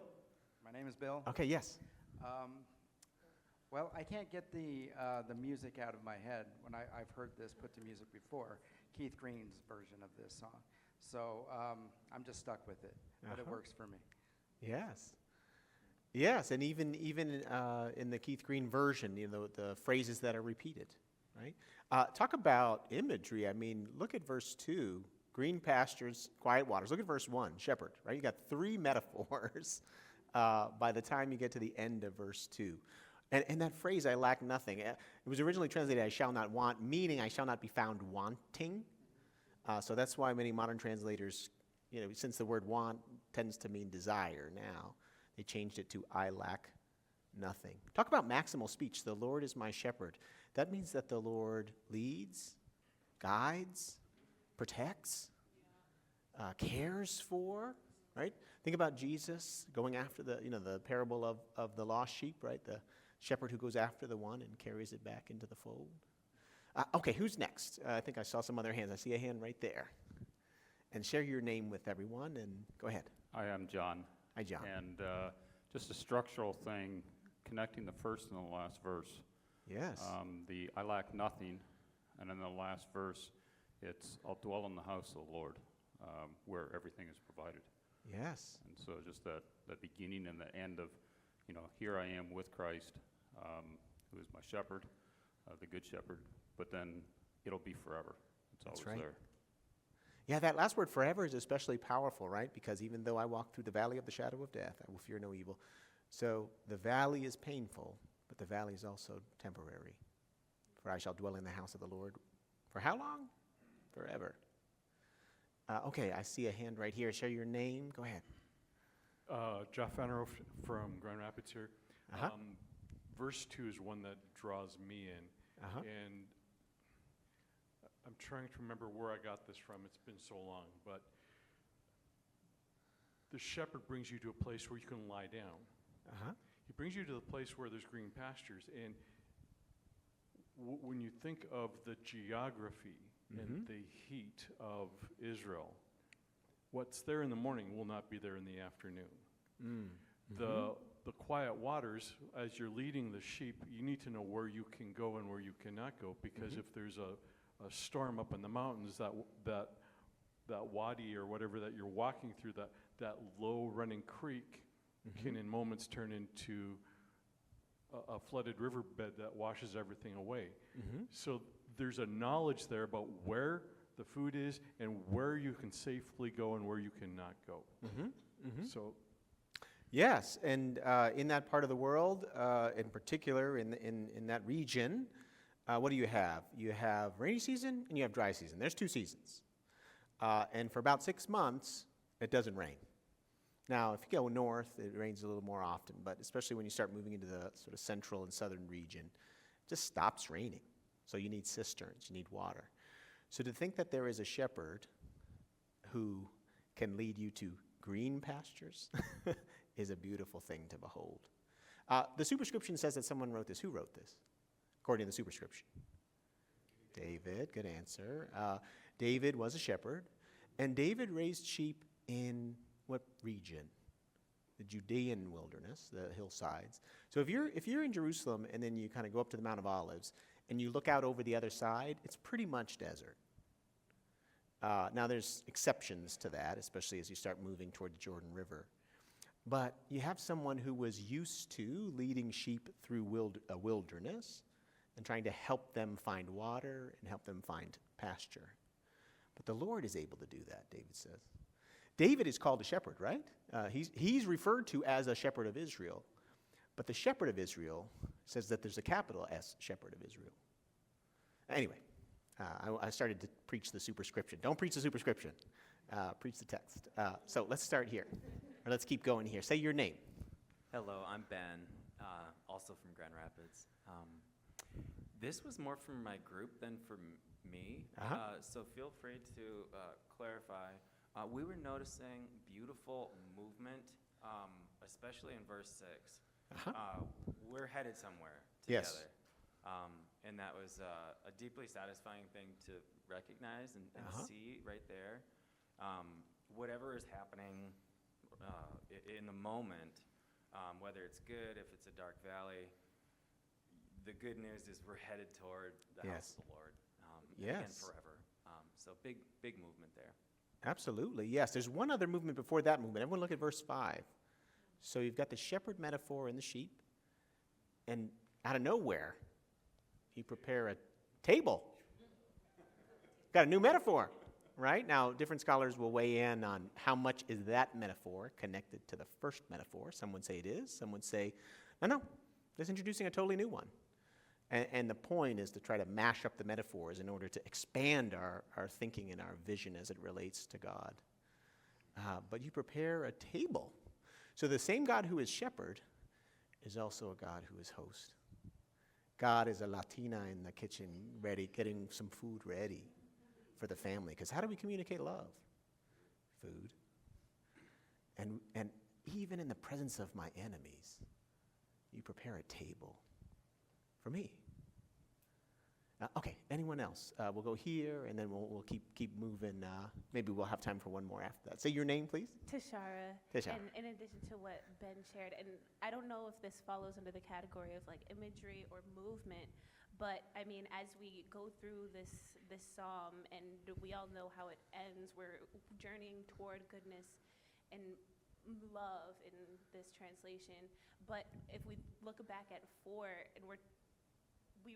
My name is Bill. Okay, yes. Well, I can't get the music out of my head when I've heard this put to music before, Keith Green's version of this song. So I'm just stuck with it, but it works for me. Yes. Yes, and even in the Keith Green version, the phrases that are repeated, right? Talk about imagery. I mean, look at verse 2, green pastures, quiet waters. Look at verse 1, shepherd, right? You got 3 metaphors by the time you get to the end of verse 2. And that phrase, I lack nothing, it was originally translated, I shall not want, meaning I shall not be found wanting. So that's why many modern translators, since the word want tends to mean desire now, they changed it to I lack nothing. Talk about maximal speech. The Lord is my shepherd. That means that the Lord leads, guides, protects, cares for, right? Think about Jesus going after the parable of the lost sheep, right? The shepherd who goes after the one and carries it back into the fold. Okay, who's next? I think I saw some other hands. I see a hand right there. And share your name with everyone, and go ahead. Hi, I'm John. Hi, John. And just a structural thing, connecting the first and the last verse. Yes. The I lack nothing, and in the last verse, it's I'll dwell in the house of the Lord, where everything is provided. Yes. And so just that beginning and the end of, here I am with Christ, who is my shepherd, the good shepherd, but then it'll be forever. It's That's always right. there. Yeah, that last word, forever, is especially powerful, right? Because even though I walk through the valley of the shadow of death, I will fear no evil. So the valley is painful, but the valley is also temporary. For I shall dwell in the house of the Lord. For how long? Forever. Okay, I see a hand right here. Share your name. Go ahead. Jeff Fenner from Grand Rapids here. Uh-huh. Verse 2 is one that draws me in. Uh-huh. And I'm trying to remember where I got this from. It's been so long. But the shepherd brings you to a place where you can lie down. Uh-huh. He brings you to the place where there's green pastures. And when you think of the geography and the heat of Israel, what's there in the morning will not be there in the afternoon. The quiet waters, as you're leading the sheep, you need to know where you can go and where you cannot go, because if there's a storm up in the mountains, that wadi or whatever that you're walking through, that low running creek can in moments turn into a flooded riverbed that washes everything away. So there's a knowledge there about where the food is and where you can safely go and where you cannot go. So Yes, and in that part of the world, in particular in that region, what do you have? You have rainy season and you have dry season. There's 2 seasons. And for about 6 months, it doesn't rain. Now, if you go north, it rains a little more often, but especially when you start moving into the sort of central and southern region, it just stops raining. So you need cisterns, you need water. So to think that there is a shepherd who can lead you to green pastures is a beautiful thing to behold. The superscription says that someone wrote this. Who wrote this, according to the superscription? David, good answer. David was a shepherd, and David raised sheep in what region? The Judean wilderness, the hillsides. So if you're in Jerusalem and then you kind of go up to the Mount of Olives and you look out over the other side, it's pretty much desert. Now there's exceptions to that, especially as you start moving toward the Jordan River. But you have someone who was used to leading sheep through a wilderness and trying to help them find water and help them find pasture. But the Lord is able to do that, David says. David is called a shepherd, right? He's referred to as a shepherd of Israel. But the shepherd of Israel says that there's a capital S, shepherd of Israel. Anyway, I started to preach the superscription. Don't preach the superscription. Preach the text. So let's start here. Or let's keep going here. Say your name. Hello, I'm Ben, also from Grand Rapids. This was more from my group than from me, so feel free to clarify. We were noticing beautiful movement, especially in verse 6. We're headed somewhere together. Yes. And that was a deeply satisfying thing to recognize and see right there. Whatever is happening in the moment, whether it's good, if it's a dark valley, the good news is we're headed toward the house of the Lord, and forever. So big movement there. Absolutely, yes. There's one other movement before that movement. Everyone look at verse 5. So you've got the shepherd metaphor and the sheep, and out of nowhere, you prepare a table. Got a new metaphor, right? Now, different scholars will weigh in on how much is that metaphor connected to the first metaphor. Some would say it is. Some would say, no, it's introducing a totally new one. And the point is to try to mash up the metaphors in order to expand our thinking and our vision as it relates to God. But you prepare a table. So the same God who is shepherd is also a God who is host. God is a Latina in the kitchen, ready, getting some food ready for the family. Because how do we communicate love? Food. And even in the presence of my enemies, you prepare a table for me. Okay, anyone else? We'll go here, and then we'll keep moving. Maybe we'll have time for one more after that. Say your name, please. Tashara. Tashara. And in addition to what Ben shared, and I don't know if this follows under the category of like imagery or movement, but I mean, as we go through this psalm, and we all know how it ends, we're journeying toward goodness and love in this translation. But if we look back at 4, and we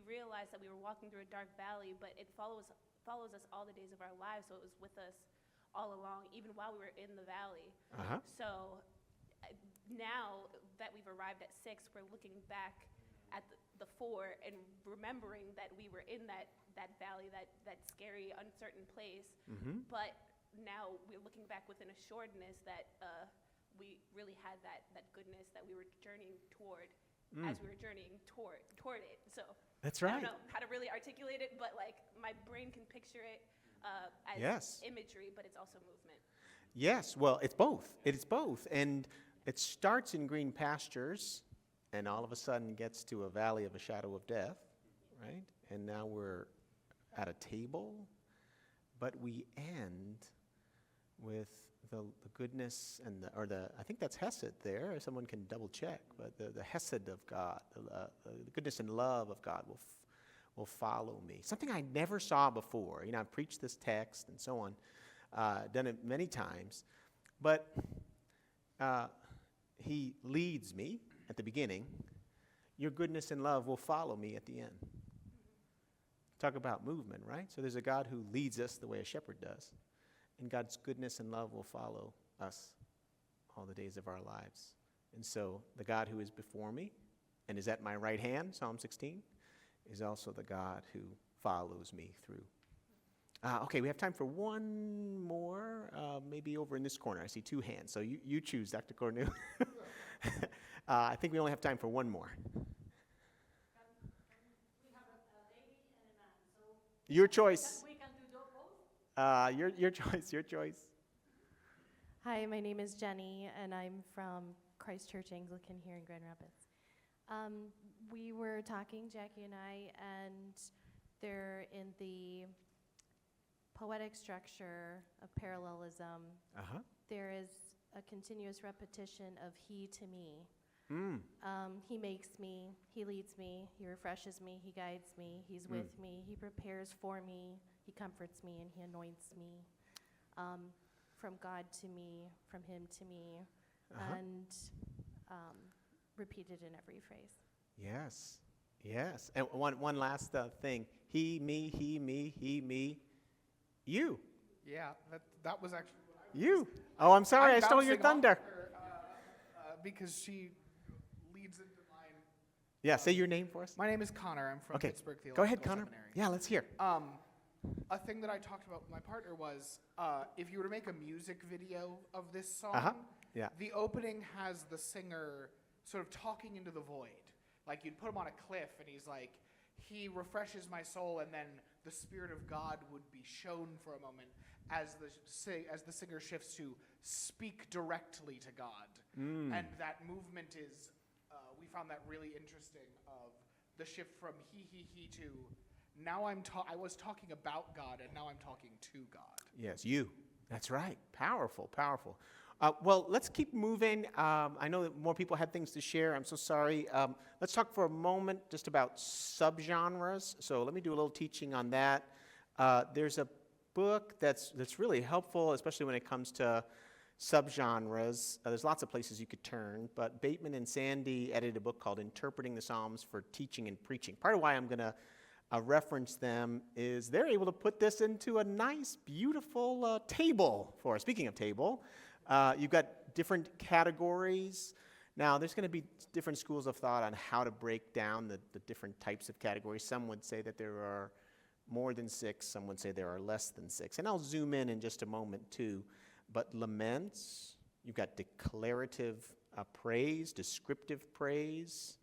realized that we were walking through a dark valley, but it follows us all the days of our lives, so it was with us all along, even while we were in the valley. So now that we've arrived at 6, we're looking back at the 4 and remembering that we were in that valley, that scary, uncertain place. But now we're looking back with an assuredness that we really had that goodness that we were journeying toward as we were journeying toward it. So That's I right. don't know how to really articulate it, but like my brain can picture it as Yes. imagery, but it's also movement. Yes, well, it's both. It's both. And it starts in green pastures, and all of a sudden gets to a valley of a shadow of death, right? And now we're at a table, but we end with the goodness and I think that's Hesed there. Someone can double check, but the Hesed of God, the goodness and love of God will follow me. Something I never saw before. You know, I've preached this text and so on, done it many times, but he leads me at the beginning. Your goodness and love will follow me at the end. Talk about movement, right? So there's a God who leads us the way a shepherd does, and God's goodness and love will follow us all the days of our lives. And so the God who is before me and is at my right hand, Psalm 16, is also the God who follows me through. Okay, we have time for one more, maybe over in this corner. I see 2 hands, so you choose, Dr. Cornu. I think we only have time for one more. We have a lady and a man, so Your choice. we can do both. Your choice, your choice. Hi, my name is Jenny, and I'm from Christ Church Anglican here in Grand Rapids. We were talking, Jackie and I, and they're in the poetic structure of parallelism. There is a continuous repetition of he to me. He makes me, he leads me, he refreshes me, he guides me, he's with me, he prepares for me, he comforts me, and he anoints me. From God to me, from him to me, and repeated in every phrase. Yes, yes. And one last thing. He, me, you. Yeah, that was actually what I was. You. Oh, I'm sorry, I stole your bouncing off thunder. her, because she leads into mine. Yeah, say your name for us. My name is Connor. I'm from Okay, Pittsburgh Theological go ahead, Connor. Seminary. Yeah, let's hear. A thing that I talked about with my partner was if you were to make a music video of this song, Yeah. the opening has the singer sort of talking into the void. Like you'd put him on a cliff and he's like, he refreshes my soul, and then the Spirit of God would be shown for a moment as the singer shifts to speak directly to God. And that movement is, we found that really interesting, of the shift from he to now I was talking about God, and now I'm talking to God. Yes, you. That's right. Powerful, powerful. Well, let's keep moving. I know that more people had things to share. I'm so sorry. Let's talk for a moment just about subgenres. So let me do a little teaching on that. There's a book that's really helpful, especially when it comes to subgenres. There's lots of places you could turn, but Bateman and Sandy edited a book called Interpreting the Psalms for Teaching and Preaching. Part of why I'm going to reference them is they're able to put this into a nice, beautiful table for us. Speaking of table, you've got different categories. Now, there's going to be different schools of thought on how to break down the different types of categories. Some would say that there are more than 6. Some would say there are less than 6. And I'll zoom in just a moment, too. But laments, you've got declarative praise, descriptive praise,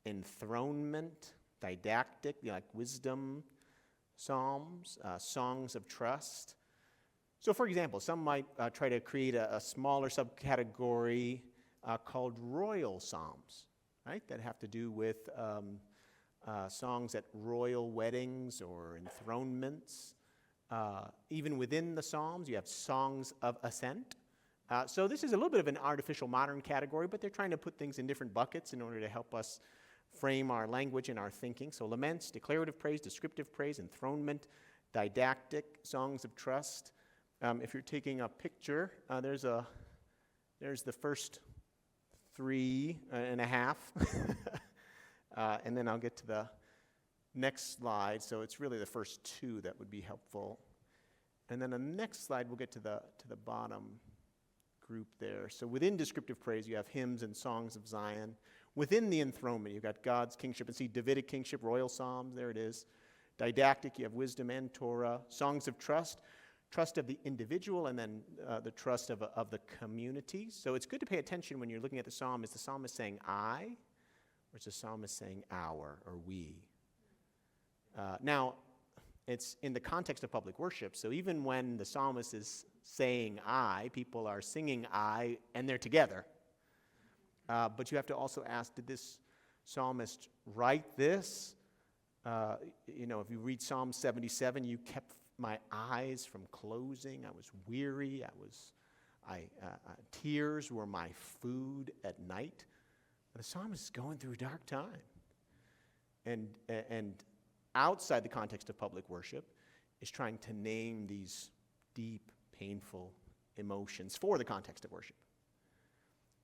enthronement, didactic, like wisdom, psalms, songs of trust, So for example, some might try to create a smaller subcategory called royal psalms, right? That have to do with songs at royal weddings or enthronements. Even within the psalms, you have songs of ascent. So this is a little bit of an artificial modern category, but they're trying to put things in different buckets in order to help us frame our language and our thinking. So laments, declarative praise, descriptive praise, enthronement, didactic, songs of trust. If you're taking a picture, there's the first 3.5. And then I'll get to the next slide. So it's really the first 2 that would be helpful. And then on the next slide, we'll get to the bottom group there. So within descriptive praise, you have hymns and songs of Zion. Within the enthronement, you've got God's kingship. And see, Davidic kingship, royal psalms, there it is. Didactic, you have wisdom and Torah. Songs of trust, trust of the individual, and then the trust of the community. So it's good to pay attention when you're looking at the psalm. Is the psalmist saying I, or is the psalmist saying our, or we? Now, it's in the context of public worship, so even when the psalmist is saying I, people are singing I, and they're together. But you have to also ask, did this psalmist write this? If you read Psalm 77, you kept my eyes from closing. I was weary. Tears were my food at night. The psalmist is going through a dark time. And outside the context of public worship is trying to name these deep, painful emotions for the context of worship.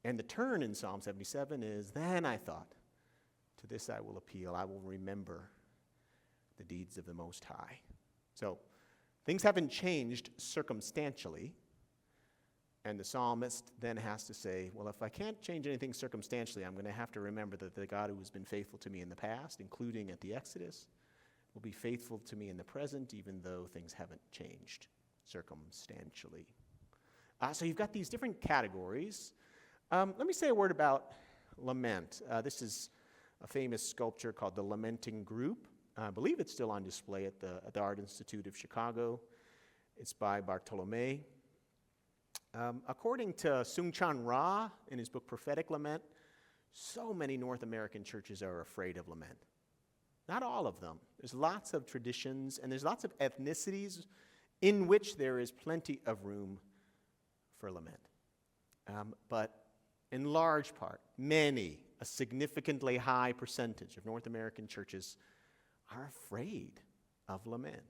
And the turn in Psalm 77 is, then I thought, to this I will appeal. I will remember the deeds of the Most High. So things haven't changed circumstantially. And the psalmist then has to say, well, if I can't change anything circumstantially, I'm going to have to remember that the God who has been faithful to me in the past, including at the Exodus, will be faithful to me in the present, even though things haven't changed circumstantially. So you've got these different categories. Let me say a word about lament. This is a famous sculpture called the Lamenting Group. I believe it's still on display at the Art Institute of Chicago. It's by Bartolome. According to Sung-Chan Ra, in his book Prophetic Lament, so many North American churches are afraid of lament. Not all of them. There's lots of traditions, and there's lots of ethnicities in which there is plenty of room for lament. But in large part, a significantly high percentage of North American churches are afraid of lament.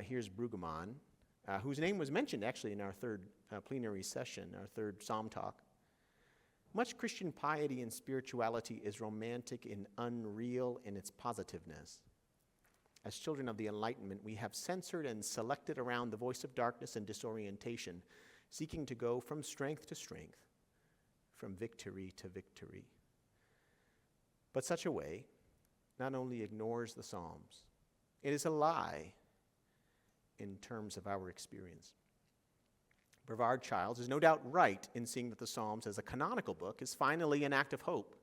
Here's Brueggemann, whose name was mentioned actually in our third plenary session, our third psalm talk. Much Christian piety and spirituality is romantic and unreal in its positiveness. As children of the Enlightenment, we have censored and selected around the voice of darkness and disorientation, seeking to go from strength to strength, from victory to victory. But such a way not only ignores the Psalms, it is a lie in terms of our experience. Brevard Childs is no doubt right in seeing that the Psalms as a canonical book is finally an act of hope.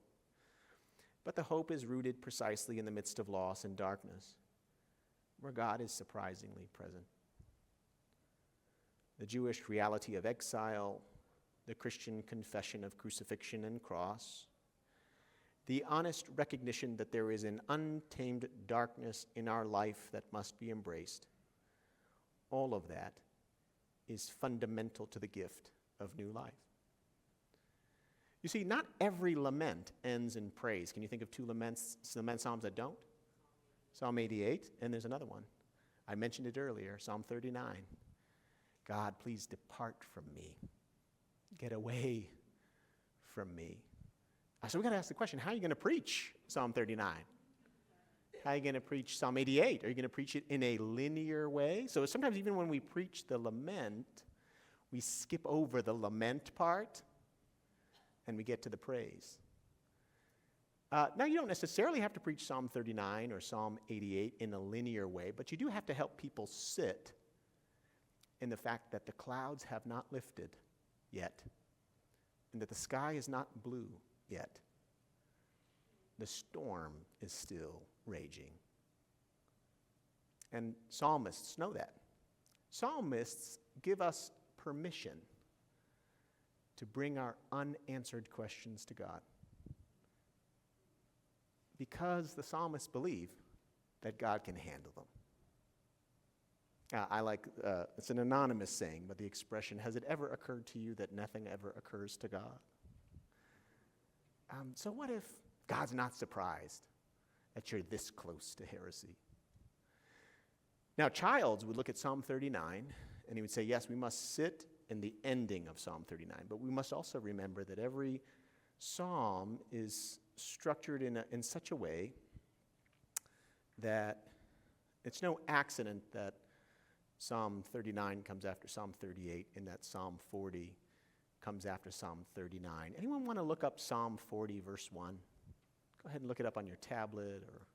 But the hope is rooted precisely in the midst of loss and darkness, where God is surprisingly present. The Jewish reality of exile, the Christian confession of crucifixion and cross, the honest recognition that there is an untamed darkness in our life that must be embraced, all of that is fundamental to the gift of new life. You see, not every lament ends in praise. Can you think of two lament psalms that don't? Psalm 88, and there's another one. I mentioned it earlier, Psalm 39. God, please depart from me. Get away from me. So we got to ask the question, how are you going to preach Psalm 39? How are you going to preach Psalm 88? Are you going to preach it in a linear way? So sometimes even when we preach the lament, we skip over the lament part and we get to the praise. Now, you don't necessarily have to preach Psalm 39 or Psalm 88 in a linear way, but you do have to help people sit in the fact that the clouds have not lifted yet and that the sky is not blue yet. The storm is still raging. And psalmists know that. psalmists give us permission to bring our unanswered questions to God, because the psalmists believe that God can handle them. I like, it's an anonymous saying, but the expression, has it ever occurred to you that nothing ever occurs to God? So what if God's not surprised that you're this close to heresy? Now, Childs would look at Psalm 39, and he would say, yes, we must sit in the ending of Psalm 39, but we must also remember that every psalm is structured in such a way that it's no accident that Psalm 39 comes after Psalm 38, and that Psalm 40 comes after Psalm 39. Anyone want to look up Psalm 40, verse 1? Go ahead and look it up on your tablet or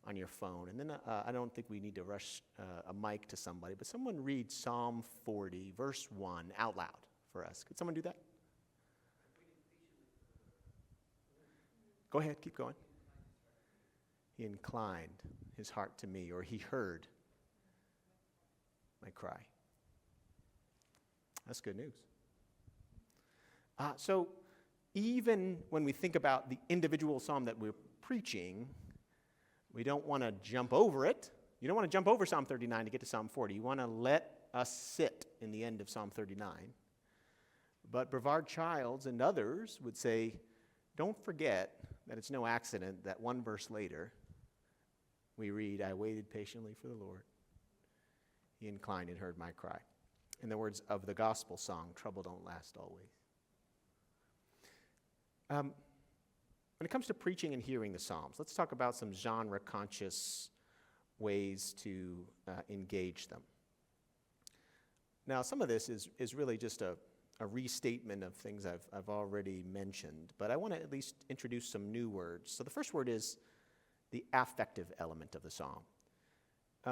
on your phone. And then I don't think we need to rush a mic to somebody, but someone read Psalm 40, verse 1 out loud for us. Could someone do that? Go ahead, keep going. He inclined his heart to me, or he heard my cry. That's good news. So even when we think about the individual psalm that we're preaching, we don't want to jump over it. You don't want to jump over Psalm 39 to get to Psalm 40. You want to let us sit in the end of Psalm 39. But Brevard Childs and others would say, don't forget that it's no accident that one verse later we read, I waited patiently for the Lord. He inclined and heard my cry. In the words of the gospel song, trouble don't last always. When it comes to preaching and hearing the Psalms, let's talk about some genre-conscious ways to engage them. Now, some of this is really just a restatement of things I've already mentioned, but I want to at least introduce some new words. So the first word is the affective element of the psalm.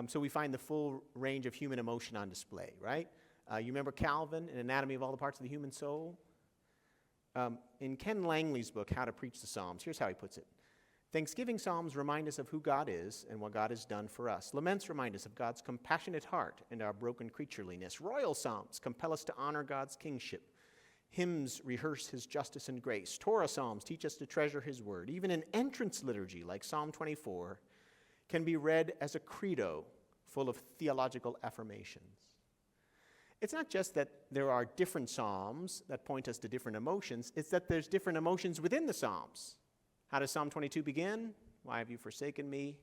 So we find the full range of human emotion on display, right? You remember Calvin in Anatomy of All the Parts of the Human Soul? In Ken Langley's book, How to Preach the Psalms, here's how he puts it. Thanksgiving psalms remind us of who God is and what God has done for us. Laments remind us of God's compassionate heart and our broken creatureliness. Royal psalms compel us to honor God's kingship. Hymns rehearse his justice and grace. Torah psalms teach us to treasure his word. Even an entrance liturgy like Psalm 24 can be read as a credo full of theological affirmations. It's not just that there are different psalms that point us to different emotions, it's that there's different emotions within the psalms. How does Psalm 22 begin? Why have you forsaken me?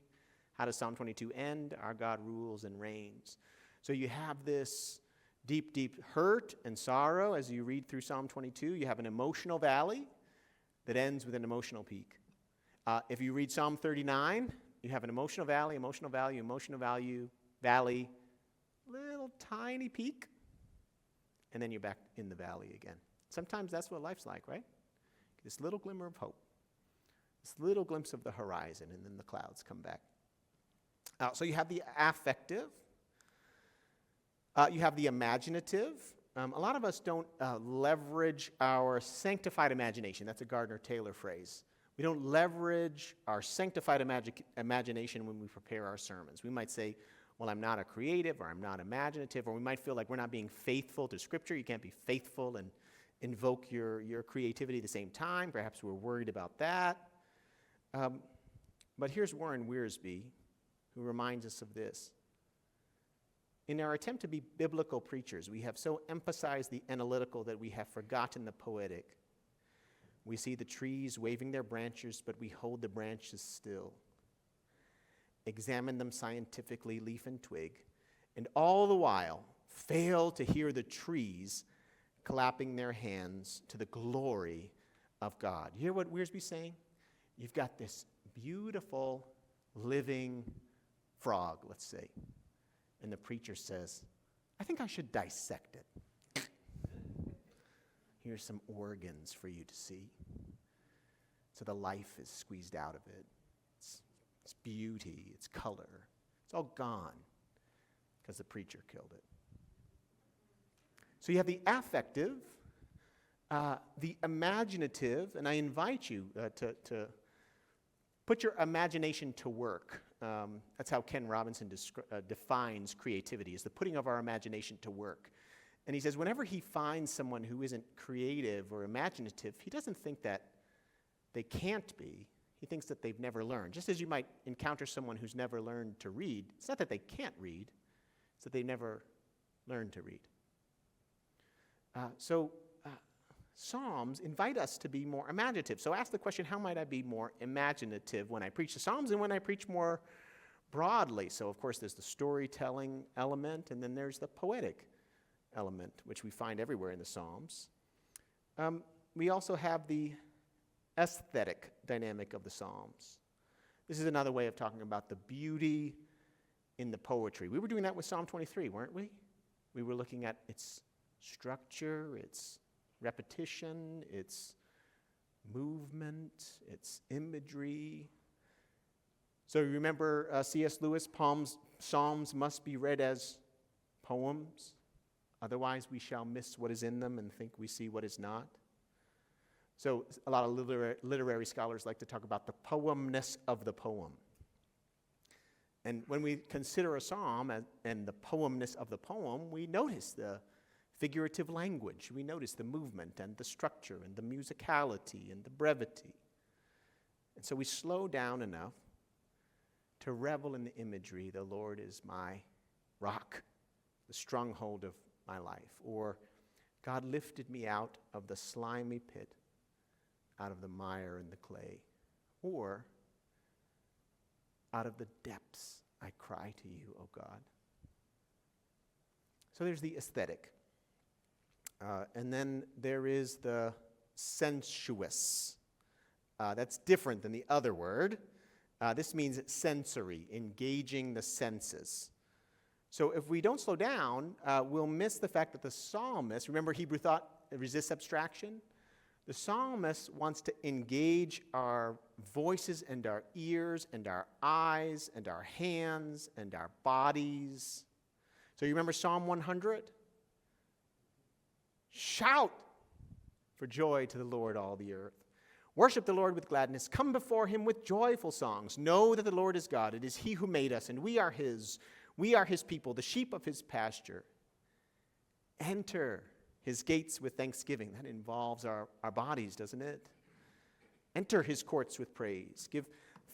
How does Psalm 22 end? Our God rules and reigns. So you have this deep, deep hurt and sorrow as you read through Psalm 22. You have an emotional valley that ends with an emotional peak. If you read Psalm 39, you have an emotional valley, valley, little tiny peak, and then you're back in the valley again. Sometimes that's what life's like, right? This little glimmer of hope, this little glimpse of the horizon, and then the clouds come back. So you have the affective, you have the imaginative. A lot of us don't leverage our sanctified imagination. That's a Gardner-Taylor phrase. We don't leverage our sanctified imagination when we prepare our sermons. We might say, well, I'm not a creative, or I'm not imaginative, or we might feel like we're not being faithful to Scripture. You can't be faithful and invoke your creativity at the same time. Perhaps we're worried about that. But here's Warren Wiersbe, who reminds us of this. In our attempt to be biblical preachers, we have so emphasized the analytical that we have forgotten the poetic. We see the trees waving their branches, but we hold the branches still. Examine them scientifically, leaf and twig, and all the while fail to hear the trees clapping their hands to the glory of God. You hear what Wiersbe's saying? You've got this beautiful, living frog, let's say, and the preacher says, I think I should dissect it. Here's some organs for you to see. So the life is squeezed out of it. Its beauty, its color, it's all gone because the preacher killed it. So you have the affective, the imaginative, and I invite you to put your imagination to work That's how Ken Robinson defines creativity, is the putting of our imagination to work. And he says whenever he finds someone who isn't creative or imaginative, he doesn't think that they can't be. He thinks that they've never learned. Just as you might encounter someone who's never learned to read, it's not that they can't read, it's that they never learned to read. Psalms invite us to be more imaginative. So ask the question, how might I be more imaginative when I preach the Psalms and when I preach more broadly? So, of course, there's the storytelling element, and then there's the poetic element, which we find everywhere in the Psalms. We also have the aesthetic dynamic of the Psalms. This is another way of talking about the beauty in the poetry. We were doing that with Psalm 23, weren't we? We were looking at its structure, its repetition, its movement, its imagery. So you remember C.S. Lewis, Psalms must be read as poems, otherwise we shall miss what is in them and think we see what is not. So a lot of literary scholars like to talk about the poemness of the poem. And when we consider a psalm and the poemness of the poem, we notice the figurative language. We notice the movement and the structure and the musicality and the brevity. And so we slow down enough to revel in the imagery, the Lord is my rock, the stronghold of my life. Or God lifted me out of the slimy pit, out of the mire and the clay. Or out of the depths I cry to you, O God. So there's the aesthetic. And then there is the sensuous. That's different than the other word. This means sensory, engaging the senses. So if we don't slow down, we'll miss the fact that the psalmist, remember Hebrew thought resists abstraction? The psalmist wants to engage our voices and our ears and our eyes and our hands and our bodies. So you remember Psalm 100? Shout for joy to the Lord, all the earth. Worship the Lord with gladness. Come before him with joyful songs. Know that the Lord is God. It is he who made us, and we are his. We are his people, the sheep of his pasture. Enter his gates with thanksgiving. That involves our bodies, doesn't it? Enter his courts with praise. Give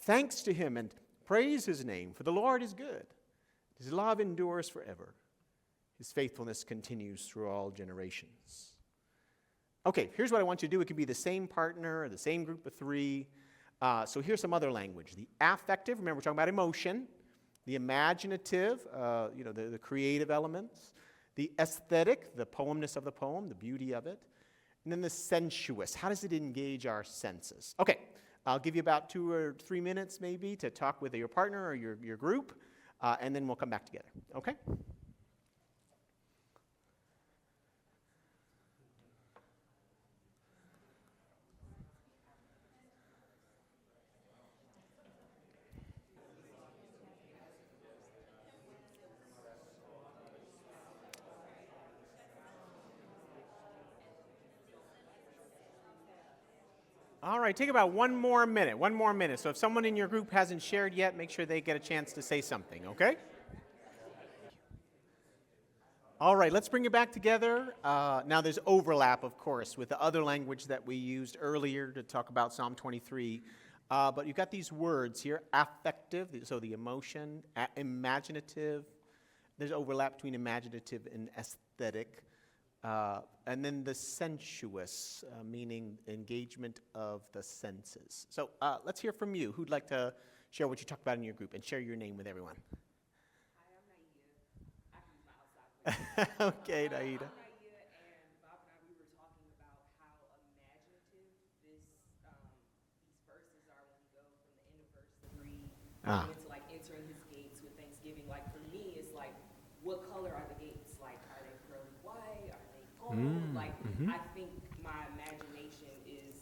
thanks to him and praise his name, for the Lord is good. His love endures forever. His faithfulness continues through all generations. Okay, here's what I want you to do. It could be the same partner or the same group of three. So here's some other language. The affective, remember we're talking about emotion. The imaginative, the creative elements. The aesthetic, the poemness of the poem, the beauty of it. And then the sensuous. How does it engage our senses? Okay, I'll give you about 2 or 3 minutes maybe to talk with your partner or your group, and then we'll come back together. Okay? All right, take about 1 more minute. So if someone in your group hasn't shared yet, make sure they get a chance to say something, okay? All right, let's bring it back together. Now there's overlap, of course, with the other language that we used earlier to talk about Psalm 23. But you've got these words here, affective, so the emotion, imaginative. There's overlap between imaginative and aesthetic. And then the sensuous, meaning engagement of the senses. So let's hear from you. Who'd like to share what you talked about in your group and share your name with everyone? Hi, I'm Naida. I can use my outside voice. Okay, Naida. I'm Naida, and Bob and I, we were talking about how imaginative these verses are when we go from the end of verse 3 into like entering his gates with thanksgiving. Like for me, it's like, what color are the gates? Like, are they pearly white? Are they gold? I think my imagination is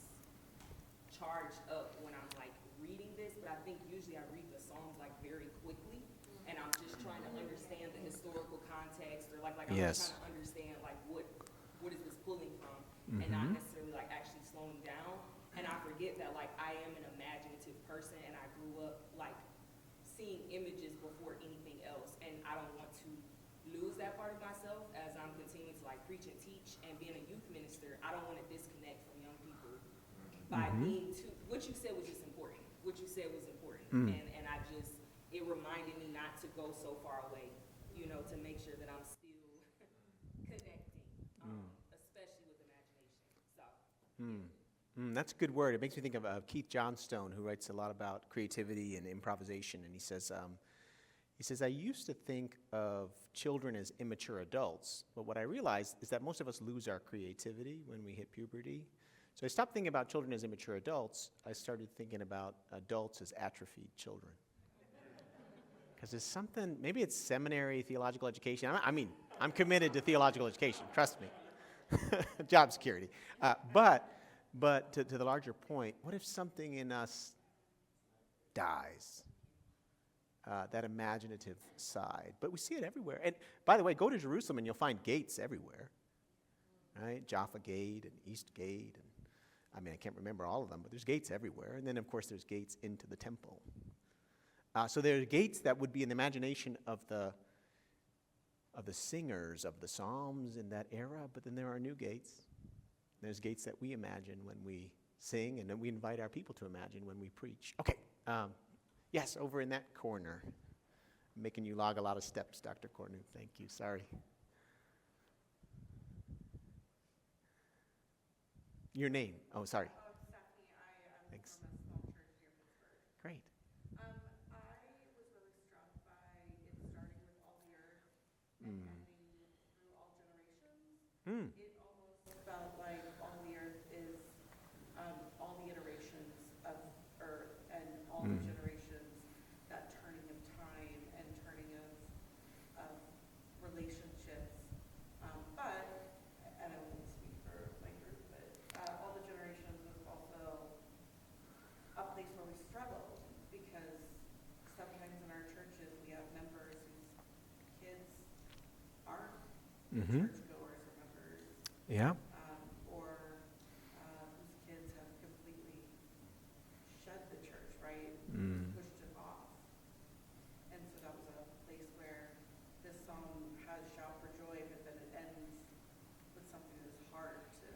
charged up when I'm like reading this, but I think usually I read the Psalms like very quickly, and I'm just trying to understand the historical context, or like I'm just trying to understand like what is this pulling from, and not necessarily like actually slowing down. And I forget that like I am an imaginative person, and I grew up like seeing images before anything else, and I don't want to lose that part of myself as I'm continuing to like preach and teach. And being a youth minister, I don't want to disconnect from young people by being too. What you said was just important. What you said was important, and I just, it reminded me not to go so far away, you know, to make sure that I'm still connecting, especially with imagination. So. That's a good word. It makes me think of Keith Johnstone, who writes a lot about creativity and improvisation, and he says, I used to think of children as immature adults, but what I realized is that most of us lose our creativity when we hit puberty. So I stopped thinking about children as immature adults. I started thinking about adults as atrophied children. Because there's something, maybe it's seminary, theological education. I mean, I'm committed to theological education, trust me. Job security. But to the larger point, what if something in us dies? That imaginative side. But we see it everywhere. And by the way, go to Jerusalem and you'll find gates everywhere. Right? Jaffa Gate and East Gate. And I mean, I can't remember all of them, but there's gates everywhere. And then, of course, there's gates into the temple. So there are gates that would be in the imagination of the singers of the Psalms in that era, but then there are new gates. There's gates that we imagine when we sing, and then we invite our people to imagine when we preach. Okay, yes, over in that corner. I'm making you log a lot of steps, Dr. Cornu. Thank you, sorry. Your name? Oh, sorry. Stephanie, I'm Thanks. from a small church near Pittsburgh. Great. I was really struck by it starting with all the earth and ending through all generations. It almost felt like all the earth is all the iterations of earth and all the generations, that turning of time and turning of relationships. But, and I won't speak for my group, but all the generations was also a place where we struggled, because sometimes in our churches we have members whose kids aren't churchgoers or members, Yeah. or whose kids have completely shed the church, right? Pushed it off. And so that was a place where this song has shout for joy, but then it ends with something that's hard to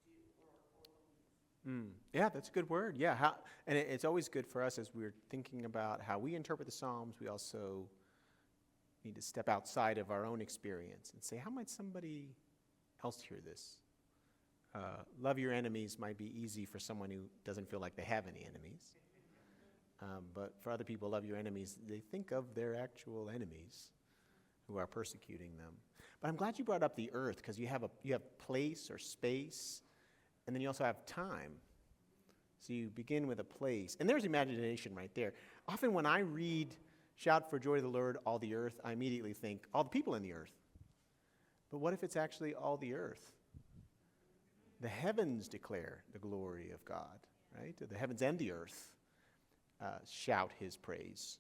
do or believe. Yeah, that's a good word. Yeah, and it's always good for us as we're thinking about how we interpret the Psalms. We also need to step outside of our own experience and say, how might somebody else hear this? Love your enemies might be easy for someone who doesn't feel like they have any enemies. But for other people, love your enemies, they think of their actual enemies who are persecuting them. But I'm glad you brought up the earth, because you have place or space, and then you also have time. So you begin with a place. And there's imagination right there. Often when I read, shout for joy to the Lord, all the earth, I immediately think, all the people in the earth. But what if it's actually all the earth? The heavens declare the glory of God, right? The heavens and the earth shout his praise.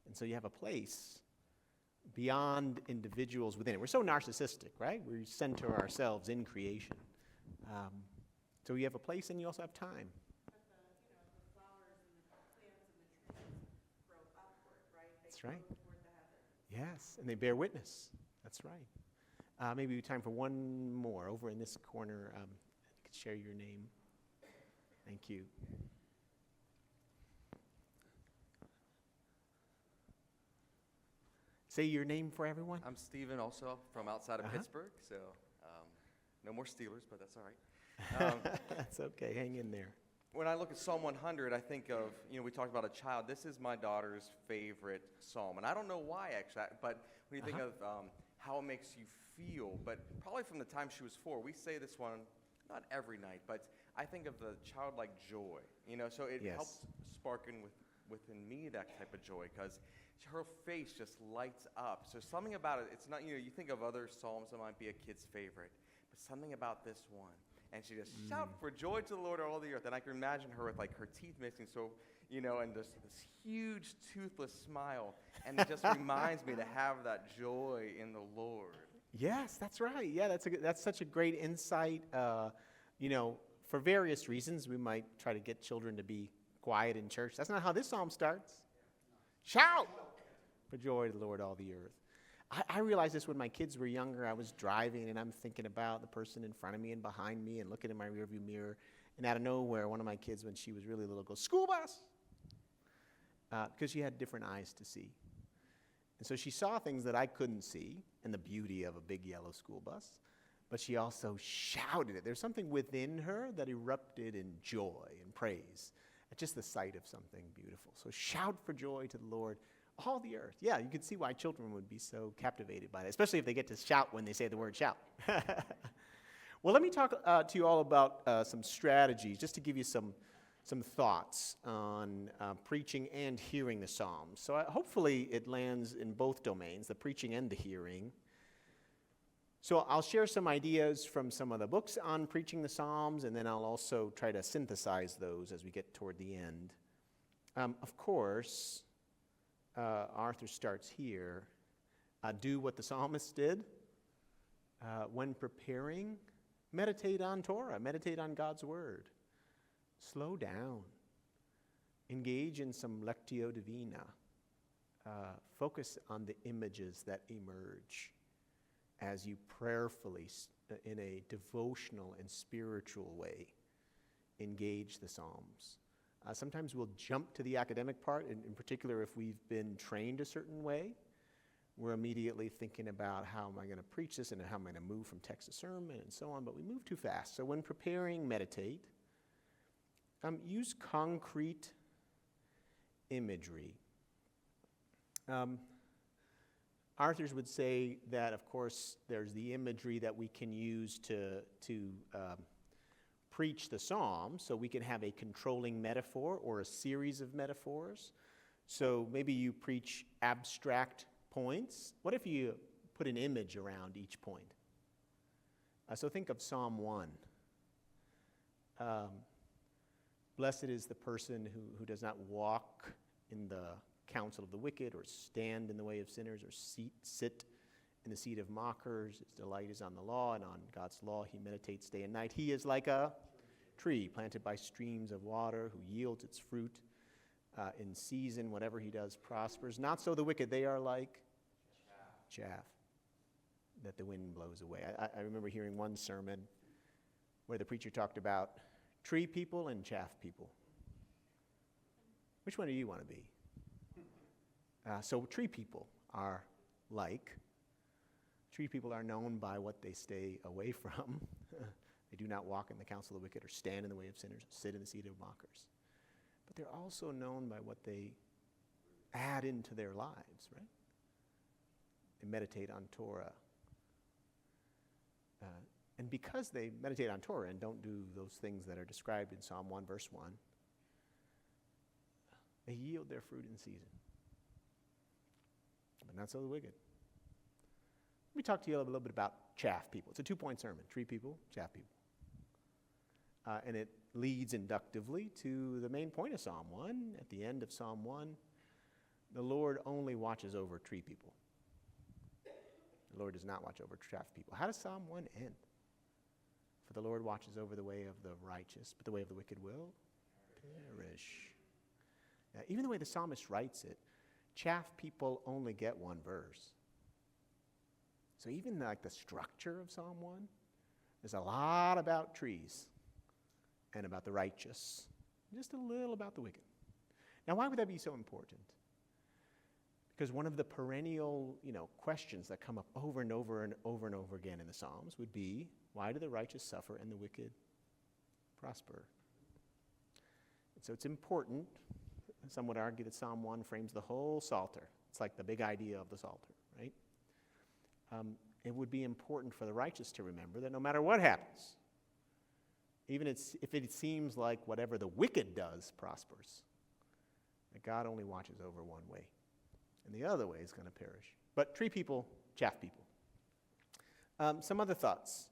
And so you have a place beyond individuals within it. We're so narcissistic, right? We center ourselves in creation. So you have a place and you also have time. But the flowers and the plants and the trees grow upward, right? That's They right. grow toward the heavens. Yes, and they bear witness. That's right. Maybe we have time for one more. Over in this corner, you could share your name. Thank you. Say your name for everyone. I'm Steven, also from outside of Uh-huh. Pittsburgh, so no more Steelers, but that's all right. That's okay. Hang in there. When I look at Psalm 100, I think of, we talked about a child. This is my daughter's favorite psalm, and I don't know why, actually, but when you think of how it makes you feel, but probably from the time she was 4, we say this one, not every night, but I think of the childlike joy, so it Yes. helps spark within me that type of joy, because her face just lights up. So something about it, it's not, you think of other psalms that might be a kid's favorite, but something about this one. And she just shout for joy to the Lord all the earth. And I can imagine her with her teeth missing, so, and this huge toothless smile. And it just reminds me to have that joy in the Lord. Yes, that's right. Yeah, that's such a great insight. For various reasons, we might try to get children to be quiet in church. That's not how this psalm starts. Shout for joy to the Lord, all the earth. I realized this when my kids were younger. I was driving, and I'm thinking about the person in front of me and behind me and looking in my rearview mirror. And out of nowhere, one of my kids, when she was really little, goes, "School bus!" Because she had different eyes to see. And so she saw things that I couldn't see, and the beauty of a big yellow school bus. But she also shouted it. There's something within her that erupted in joy and praise at just the sight of something beautiful. So shout for joy to the Lord, all the earth. Yeah, you can see why children would be so captivated by it, especially if they get to shout when they say the word shout. Well, let me talk to you all about some strategies, just to give you some thoughts on preaching and hearing the Psalms. So hopefully it lands in both domains, the preaching and the hearing. So I'll share some ideas from some of the books on preaching the Psalms, and then I'll also try to synthesize those as we get toward the end. Of course, Arthur starts here. Do what the psalmist did. When preparing, meditate on Torah, meditate on God's Word. Slow down. Engage in some lectio divina. Focus on the images that emerge as you prayerfully, in a devotional and spiritual way, engage the Psalms. Sometimes we'll jump to the academic part, in particular if we've been trained a certain way. We're immediately thinking about how am I going to preach this and how am I going to move from text to sermon and so on, but we move too fast. So when preparing, meditate. Use concrete imagery. Arthurs would say that, of course, there's the imagery that we can use to preach the psalm, so we can have a controlling metaphor or a series of metaphors. So maybe you preach abstract points. What if you put an image around each point? So think of Psalm 1. Blessed is the person who does not walk in the counsel of the wicked, or stand in the way of sinners, or sit in the seat of mockers. His delight is on the law, and on God's law he meditates day and night. He is like a tree planted by streams of water, who yields its fruit in season. Whatever he does prospers. Not so the wicked. They are like chaff that the wind blows away. I remember hearing one sermon where the preacher talked about tree people and chaff people. Which one do you want to be? So tree people are known by what they stay away from. They do not walk in the counsel of the wicked, or stand in the way of sinners, or sit in the seat of mockers. But they're also known by what they add into their lives, right? They meditate on Torah. And because they meditate on Torah and don't do those things that are described in Psalm 1, verse 1, they yield their fruit in season. But not so the wicked. Let me talk to you a little bit about chaff people. It's a 2-point sermon. Tree people, chaff people. And it leads inductively to the main point of Psalm 1. At the end of Psalm 1, the Lord only watches over tree people. The Lord does not watch over chaff people. How does Psalm 1 end? For the Lord watches over the way of the righteous, but the way of the wicked will perish. Now, even the way the psalmist writes it, chaff people only get one verse. So even like the structure of Psalm 1, there's a lot about trees and about the righteous, just a little about the wicked. Now, why would that be so important? Because one of the perennial, questions that come up over and over and over and over again in the Psalms would be, why do the righteous suffer and the wicked prosper? And so it's important. Some would argue that Psalm 1 frames the whole Psalter. It's like the big idea of the Psalter, right? It would be important for the righteous to remember that no matter what happens, even if it seems like whatever the wicked does prospers, that God only watches over one way, and the other way is going to perish. But tree people, chaff people. Some other thoughts.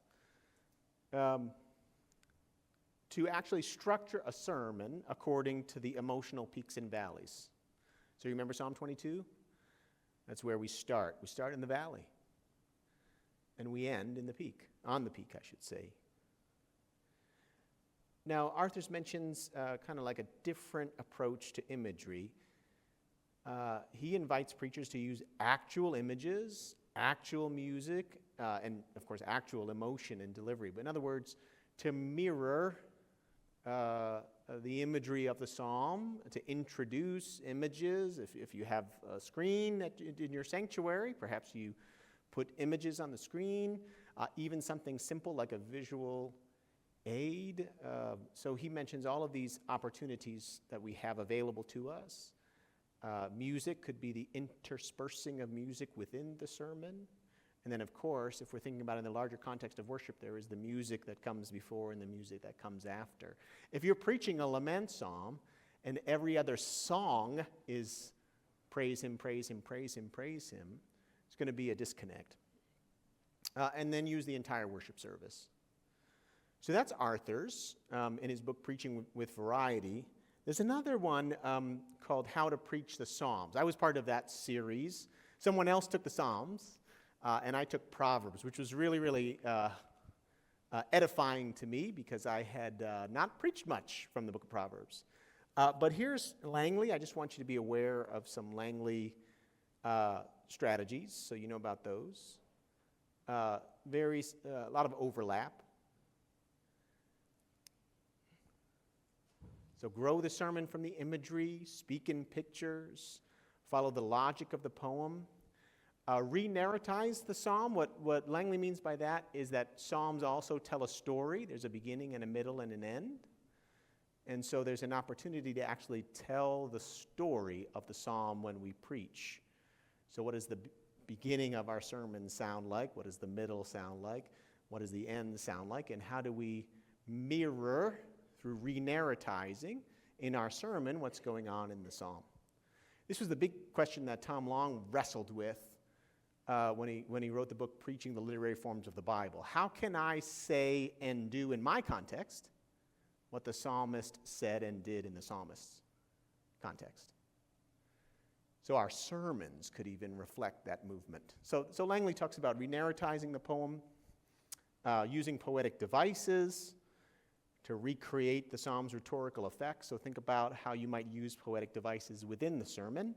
To actually structure a sermon according to the emotional peaks and valleys. So you remember Psalm 22? That's where we start. We start in the valley. And we end in the peak. On the peak, I should say. Now, Arthurs mentions kind of like a different approach to imagery. he invites preachers to use actual images, actual music, and of course actual emotion and delivery. But in other words, to mirror the imagery of the psalm, to introduce images. If you have a screen in your sanctuary, perhaps you put images on the screen, even something simple like a visual aid. So he mentions all of these opportunities that we have available to us. Music could be the interspersing of music within the sermon. And then, of course, if we're thinking about it in the larger context of worship, there is the music that comes before and the music that comes after. If you're preaching a lament psalm and every other song is praise him, praise him, praise him, praise him, it's going to be a disconnect. And then use the entire worship service. So that's Arthur's in his book, Preaching with Variety. There's another one called How to Preach the Psalms. I was part of that series. Someone else took the Psalms. And I took Proverbs, which was really, really edifying to me because I had not preached much from the book of Proverbs. But here's Langley. I just want you to be aware of some Langley strategies, so you know about those. A lot of overlap. So grow the sermon from the imagery, speak in pictures, follow the logic of the poem. Re-narratize the psalm. What Langley means by that is that psalms also tell a story. There's a beginning and a middle and an end. And so there's an opportunity to actually tell the story of the psalm when we preach. So what does the beginning of our sermon sound like? What does the middle sound like? What does the end sound like? And how do we mirror, through re-narratizing in our sermon, what's going on in the psalm? This was the big question that Tom Long wrestled with when he wrote the book Preaching the Literary Forms of the Bible. How can I say and do in my context what the psalmist said and did in the psalmist's context? So our sermons could even reflect that movement. So Langley talks about re-narratizing the poem, using poetic devices to recreate the psalm's rhetorical effects. So think about how you might use poetic devices within the sermon.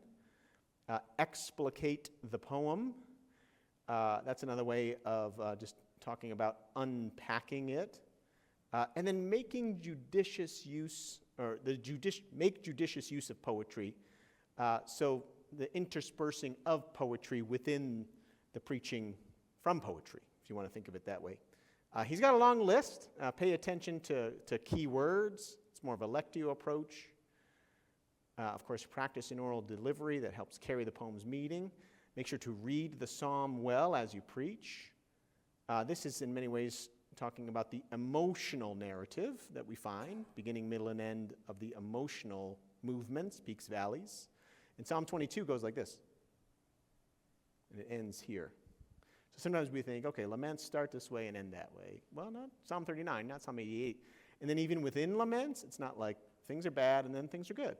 Explicate the poem. That's another way of just talking about unpacking it. And then making judicious use, make judicious use of poetry. So the interspersing of poetry within the preaching from poetry, if you want to think of it that way. He's got a long list. Pay attention to key words. It's more of a lectio approach. Of course, practice in oral delivery that helps carry the poem's meaning. Make sure to read the psalm well as you preach. This is in many ways talking about the emotional narrative that we find, beginning, middle, and end of the emotional movements, peaks, valleys. And Psalm 22 goes like this. And it ends here. So sometimes we think, okay, laments start this way and end that way. Well, not Psalm 39, not Psalm 88. And then even within laments, it's not like things are bad and then things are good.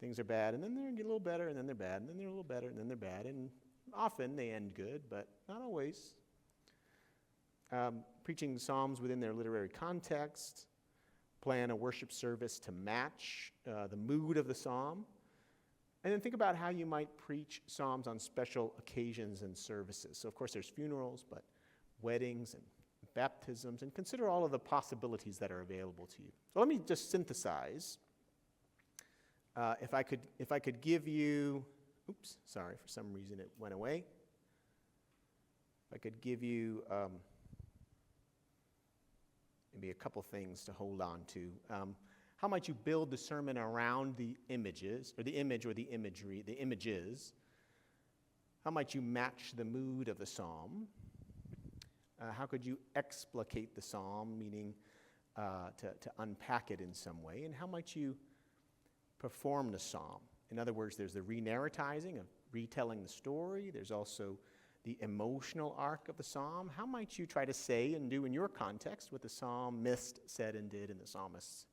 Things are bad, and then they get a little better, and then they're bad, and then they're a little better, and then they're bad. And often they end good, but not always. Preaching psalms within their literary context. Plan a worship service to match the mood of the psalm. And then think about how you might preach psalms on special occasions and services. So, of course, there's funerals, but weddings and baptisms, and consider all of the possibilities that are available to you. So let me just synthesize. If I could give you, oops, sorry, for some reason it went away. If I could give you maybe a couple things to hold on to. How might you build the sermon around the images, or the image or the imagery, the images? How might you match the mood of the psalm? How could you explicate the psalm, meaning to unpack it in some way? And how might you perform the psalm? In other words, there's the re-narratizing of retelling the story. There's also the emotional arc of the psalm. How might you try to say and do in your context what the psalmist said and did in the psalmist's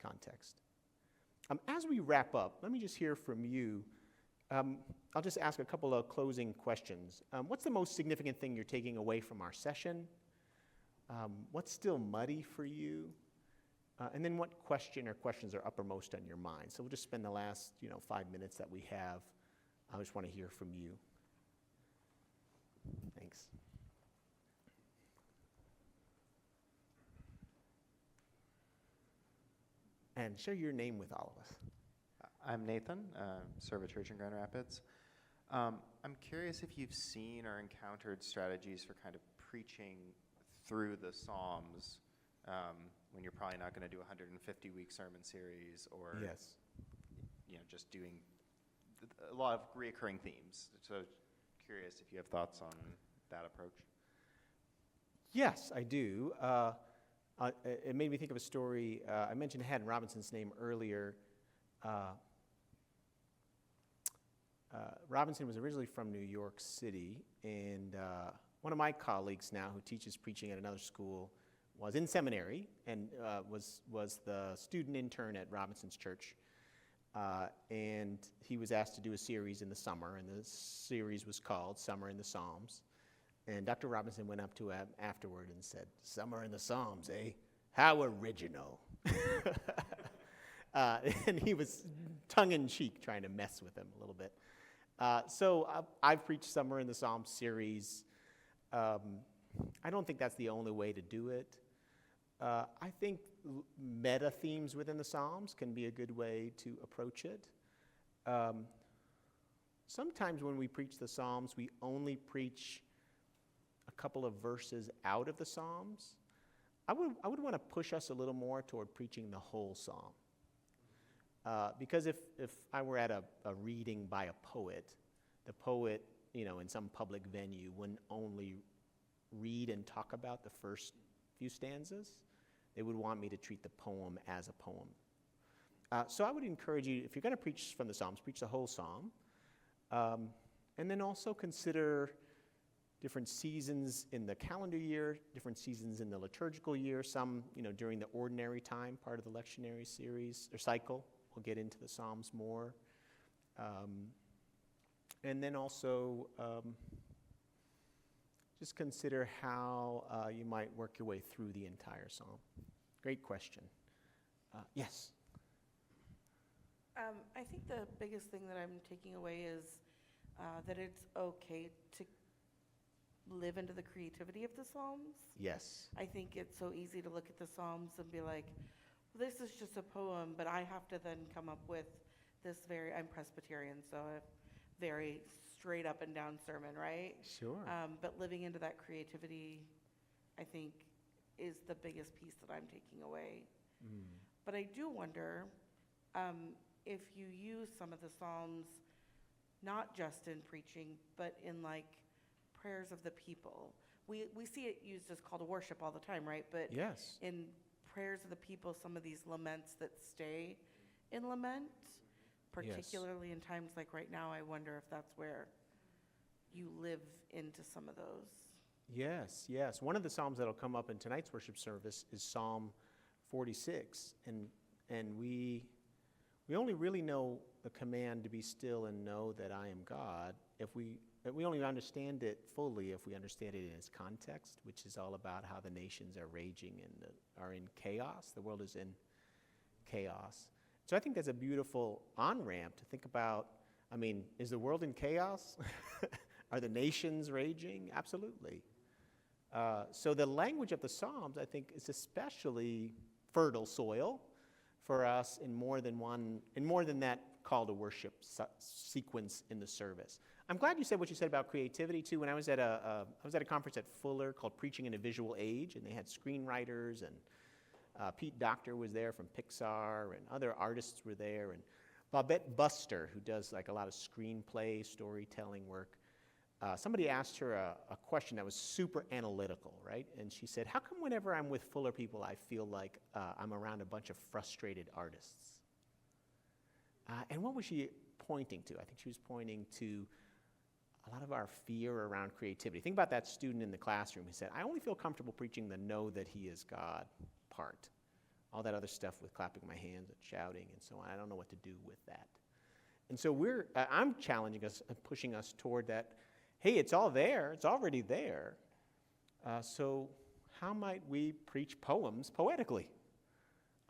context? As we wrap up, let me just hear from you. I'll just ask a couple of closing questions. What's the most significant thing you're taking away from our session? What's still muddy for you? And then what question or questions are uppermost on your mind. So we'll just spend the last 5 minutes that we have. I just want to hear from you. Thanks. And share your name with all of us. I'm Nathan, serve a church in Grand Rapids. I'm curious if you've seen or encountered strategies for kind of preaching through the Psalms when you're probably not going to do a 150-week sermon series, or yes, just doing a lot of reoccurring themes. So curious if you have thoughts on that approach. Yes, I do. It made me think of a story. I mentioned Haddon Robinson's name earlier. Robinson was originally from New York City, and one of my colleagues now who teaches preaching at another school was in seminary and was the student intern at Robinson's church. And he was asked to do a series in the summer, and the series was called Summer in the Psalms. And Dr. Robinson went up to him afterward and said, "Summer in the Psalms, eh? How original." And he was tongue-in-cheek trying to mess with him a little bit. So I've preached Summer in the Psalms series. I don't think that's the only way to do it. I think meta themes within the Psalms can be a good way to approach it. Sometimes when we preach the Psalms, we only preach a couple of verses out of the Psalms. I would want to push us a little more toward preaching the whole Psalm. Because if I were at a reading by a poet, the poet, in some public venue wouldn't only read and talk about the first few stanzas. They would want me to treat the poem as a poem. So I would encourage you, if you're going to preach from the Psalms, preach the whole Psalm. And then also consider different seasons in the calendar year, different seasons in the liturgical year, some, during the ordinary time, part of the lectionary series or cycle. We'll get into the Psalms more. And then also just consider how you might work your way through the entire Psalm. Great question. Yes? I think the biggest thing that I'm taking away is that it's okay to live into the creativity of the Psalms. Yes. I think it's so easy to look at the Psalms and be like, well, this is just a poem, but I have to then come up with this I'm Presbyterian, so a very straight up and down sermon, right? Sure. But living into that creativity, I think, is the biggest piece that I'm taking away. But I do wonder if you use some of the Psalms, not just in preaching, but in prayers of the people. We see it used as call to worship all the time, right? But yes, in prayers of the people, some of these laments that stay in lament, particularly in times like right now, I wonder if that's where you live into some of those. Yes, yes. One of the Psalms that'll come up in tonight's worship service is Psalm 46. And we only really know the command to be still and know that I am God if we only understand it fully if we understand it in its context, which is all about how the nations are raging and are in chaos. The world is in chaos. So I think that's a beautiful on-ramp to think about. Is the world in chaos? Are the nations raging? Absolutely. So the language of the Psalms, I think, is especially fertile soil for us in more than that call to worship sequence in the service. I'm glad you said what you said about creativity too. When I was at a conference at Fuller called Preaching in a Visual Age, and they had screenwriters, and Pete Docter was there from Pixar, and other artists were there, and Babette Buster, who does a lot of screenplay storytelling work. Somebody asked her a question that was super analytical, right? And she said, "How come whenever I'm with Fuller people, I feel like I'm around a bunch of frustrated artists?" And what was she pointing to? I think she was pointing to a lot of our fear around creativity. Think about that student in the classroom who said, "I only feel comfortable preaching the know that he is God part. All that other stuff with clapping my hands and shouting and so on, I don't know what to do with that." And so I'm challenging us and pushing us toward that. Hey, it's all there. It's already there. So how might we preach poems poetically?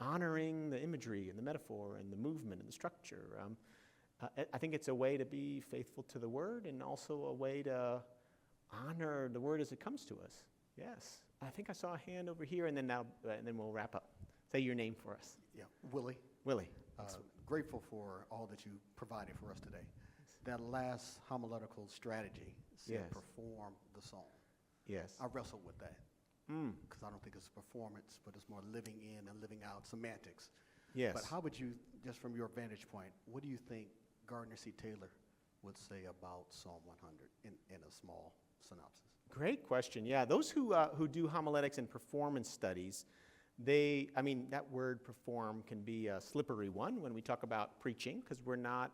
honoring the imagery and the metaphor and the movement and the structure. I think it's a way to be faithful to the Word and also a way to honor the Word as it comes to us. Yes. I think I saw a hand over here, and then we'll wrap up. Say your name for us. Yeah, Willie. Willie. Grateful for all that you provided for us today. That last homiletical strategy said Yes. perform the song. Yes. I wrestled with that because I don't think it's a performance, but it's more living in and living out semantics. Yes. But how would you, just from your vantage point, what do you think Gardner C. Taylor would say about Psalm 100 in a small synopsis? Great question. Yeah, those who do homiletics and performance studies, that word perform can be a slippery one when we talk about preaching, because we're not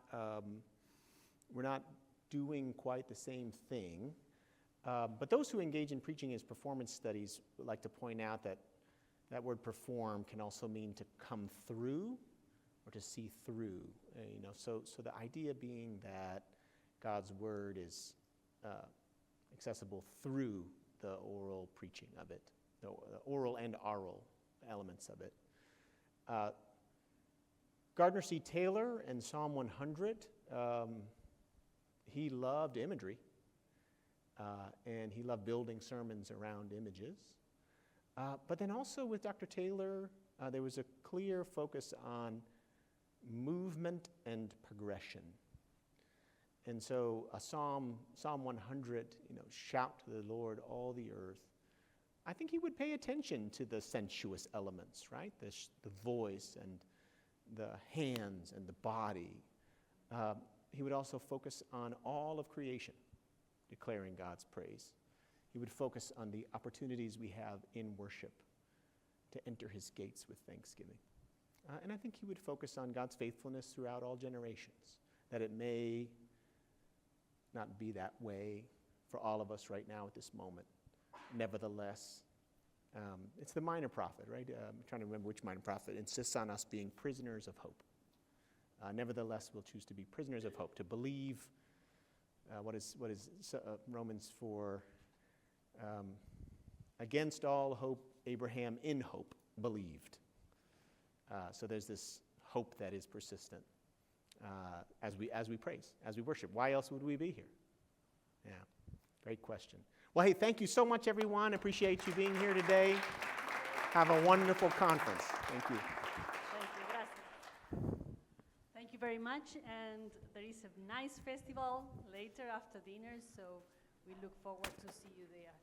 doing quite the same thing. But those who engage in preaching as performance studies would like to point out that that word perform can also mean to come through or to see through. So the idea being that God's word is accessible through the oral preaching of it, the oral and oral elements of it. Gardner C. Taylor in Psalm 100, he loved imagery, and he loved building sermons around images. But then also with Dr. Taylor, there was a clear focus on movement and progression. And so Psalm 100, shout to the Lord, all the earth. I think he would pay attention to the sensuous elements, right? The voice and the hands and the body. He would also focus on all of creation, declaring God's praise. He would focus on the opportunities we have in worship to enter his gates with thanksgiving. And I think he would focus on God's faithfulness throughout all generations, that it may not be that way for all of us right now at this moment. Nevertheless, it's the minor prophet, right? I'm trying to remember which minor prophet insists on us being prisoners of hope. Nevertheless, we'll choose to be prisoners of hope, to believe what is Romans 4, against all hope, Abraham in hope believed. So there's this hope that is persistent as we praise, as we worship. Why else would we be here? Yeah, great question. Well, hey, thank you so much, everyone. Appreciate you being here today. Have a wonderful conference. Thank you. Thank you. Gracias. Thank you very much. And there is a nice festival later after dinner, so we look forward to see you there.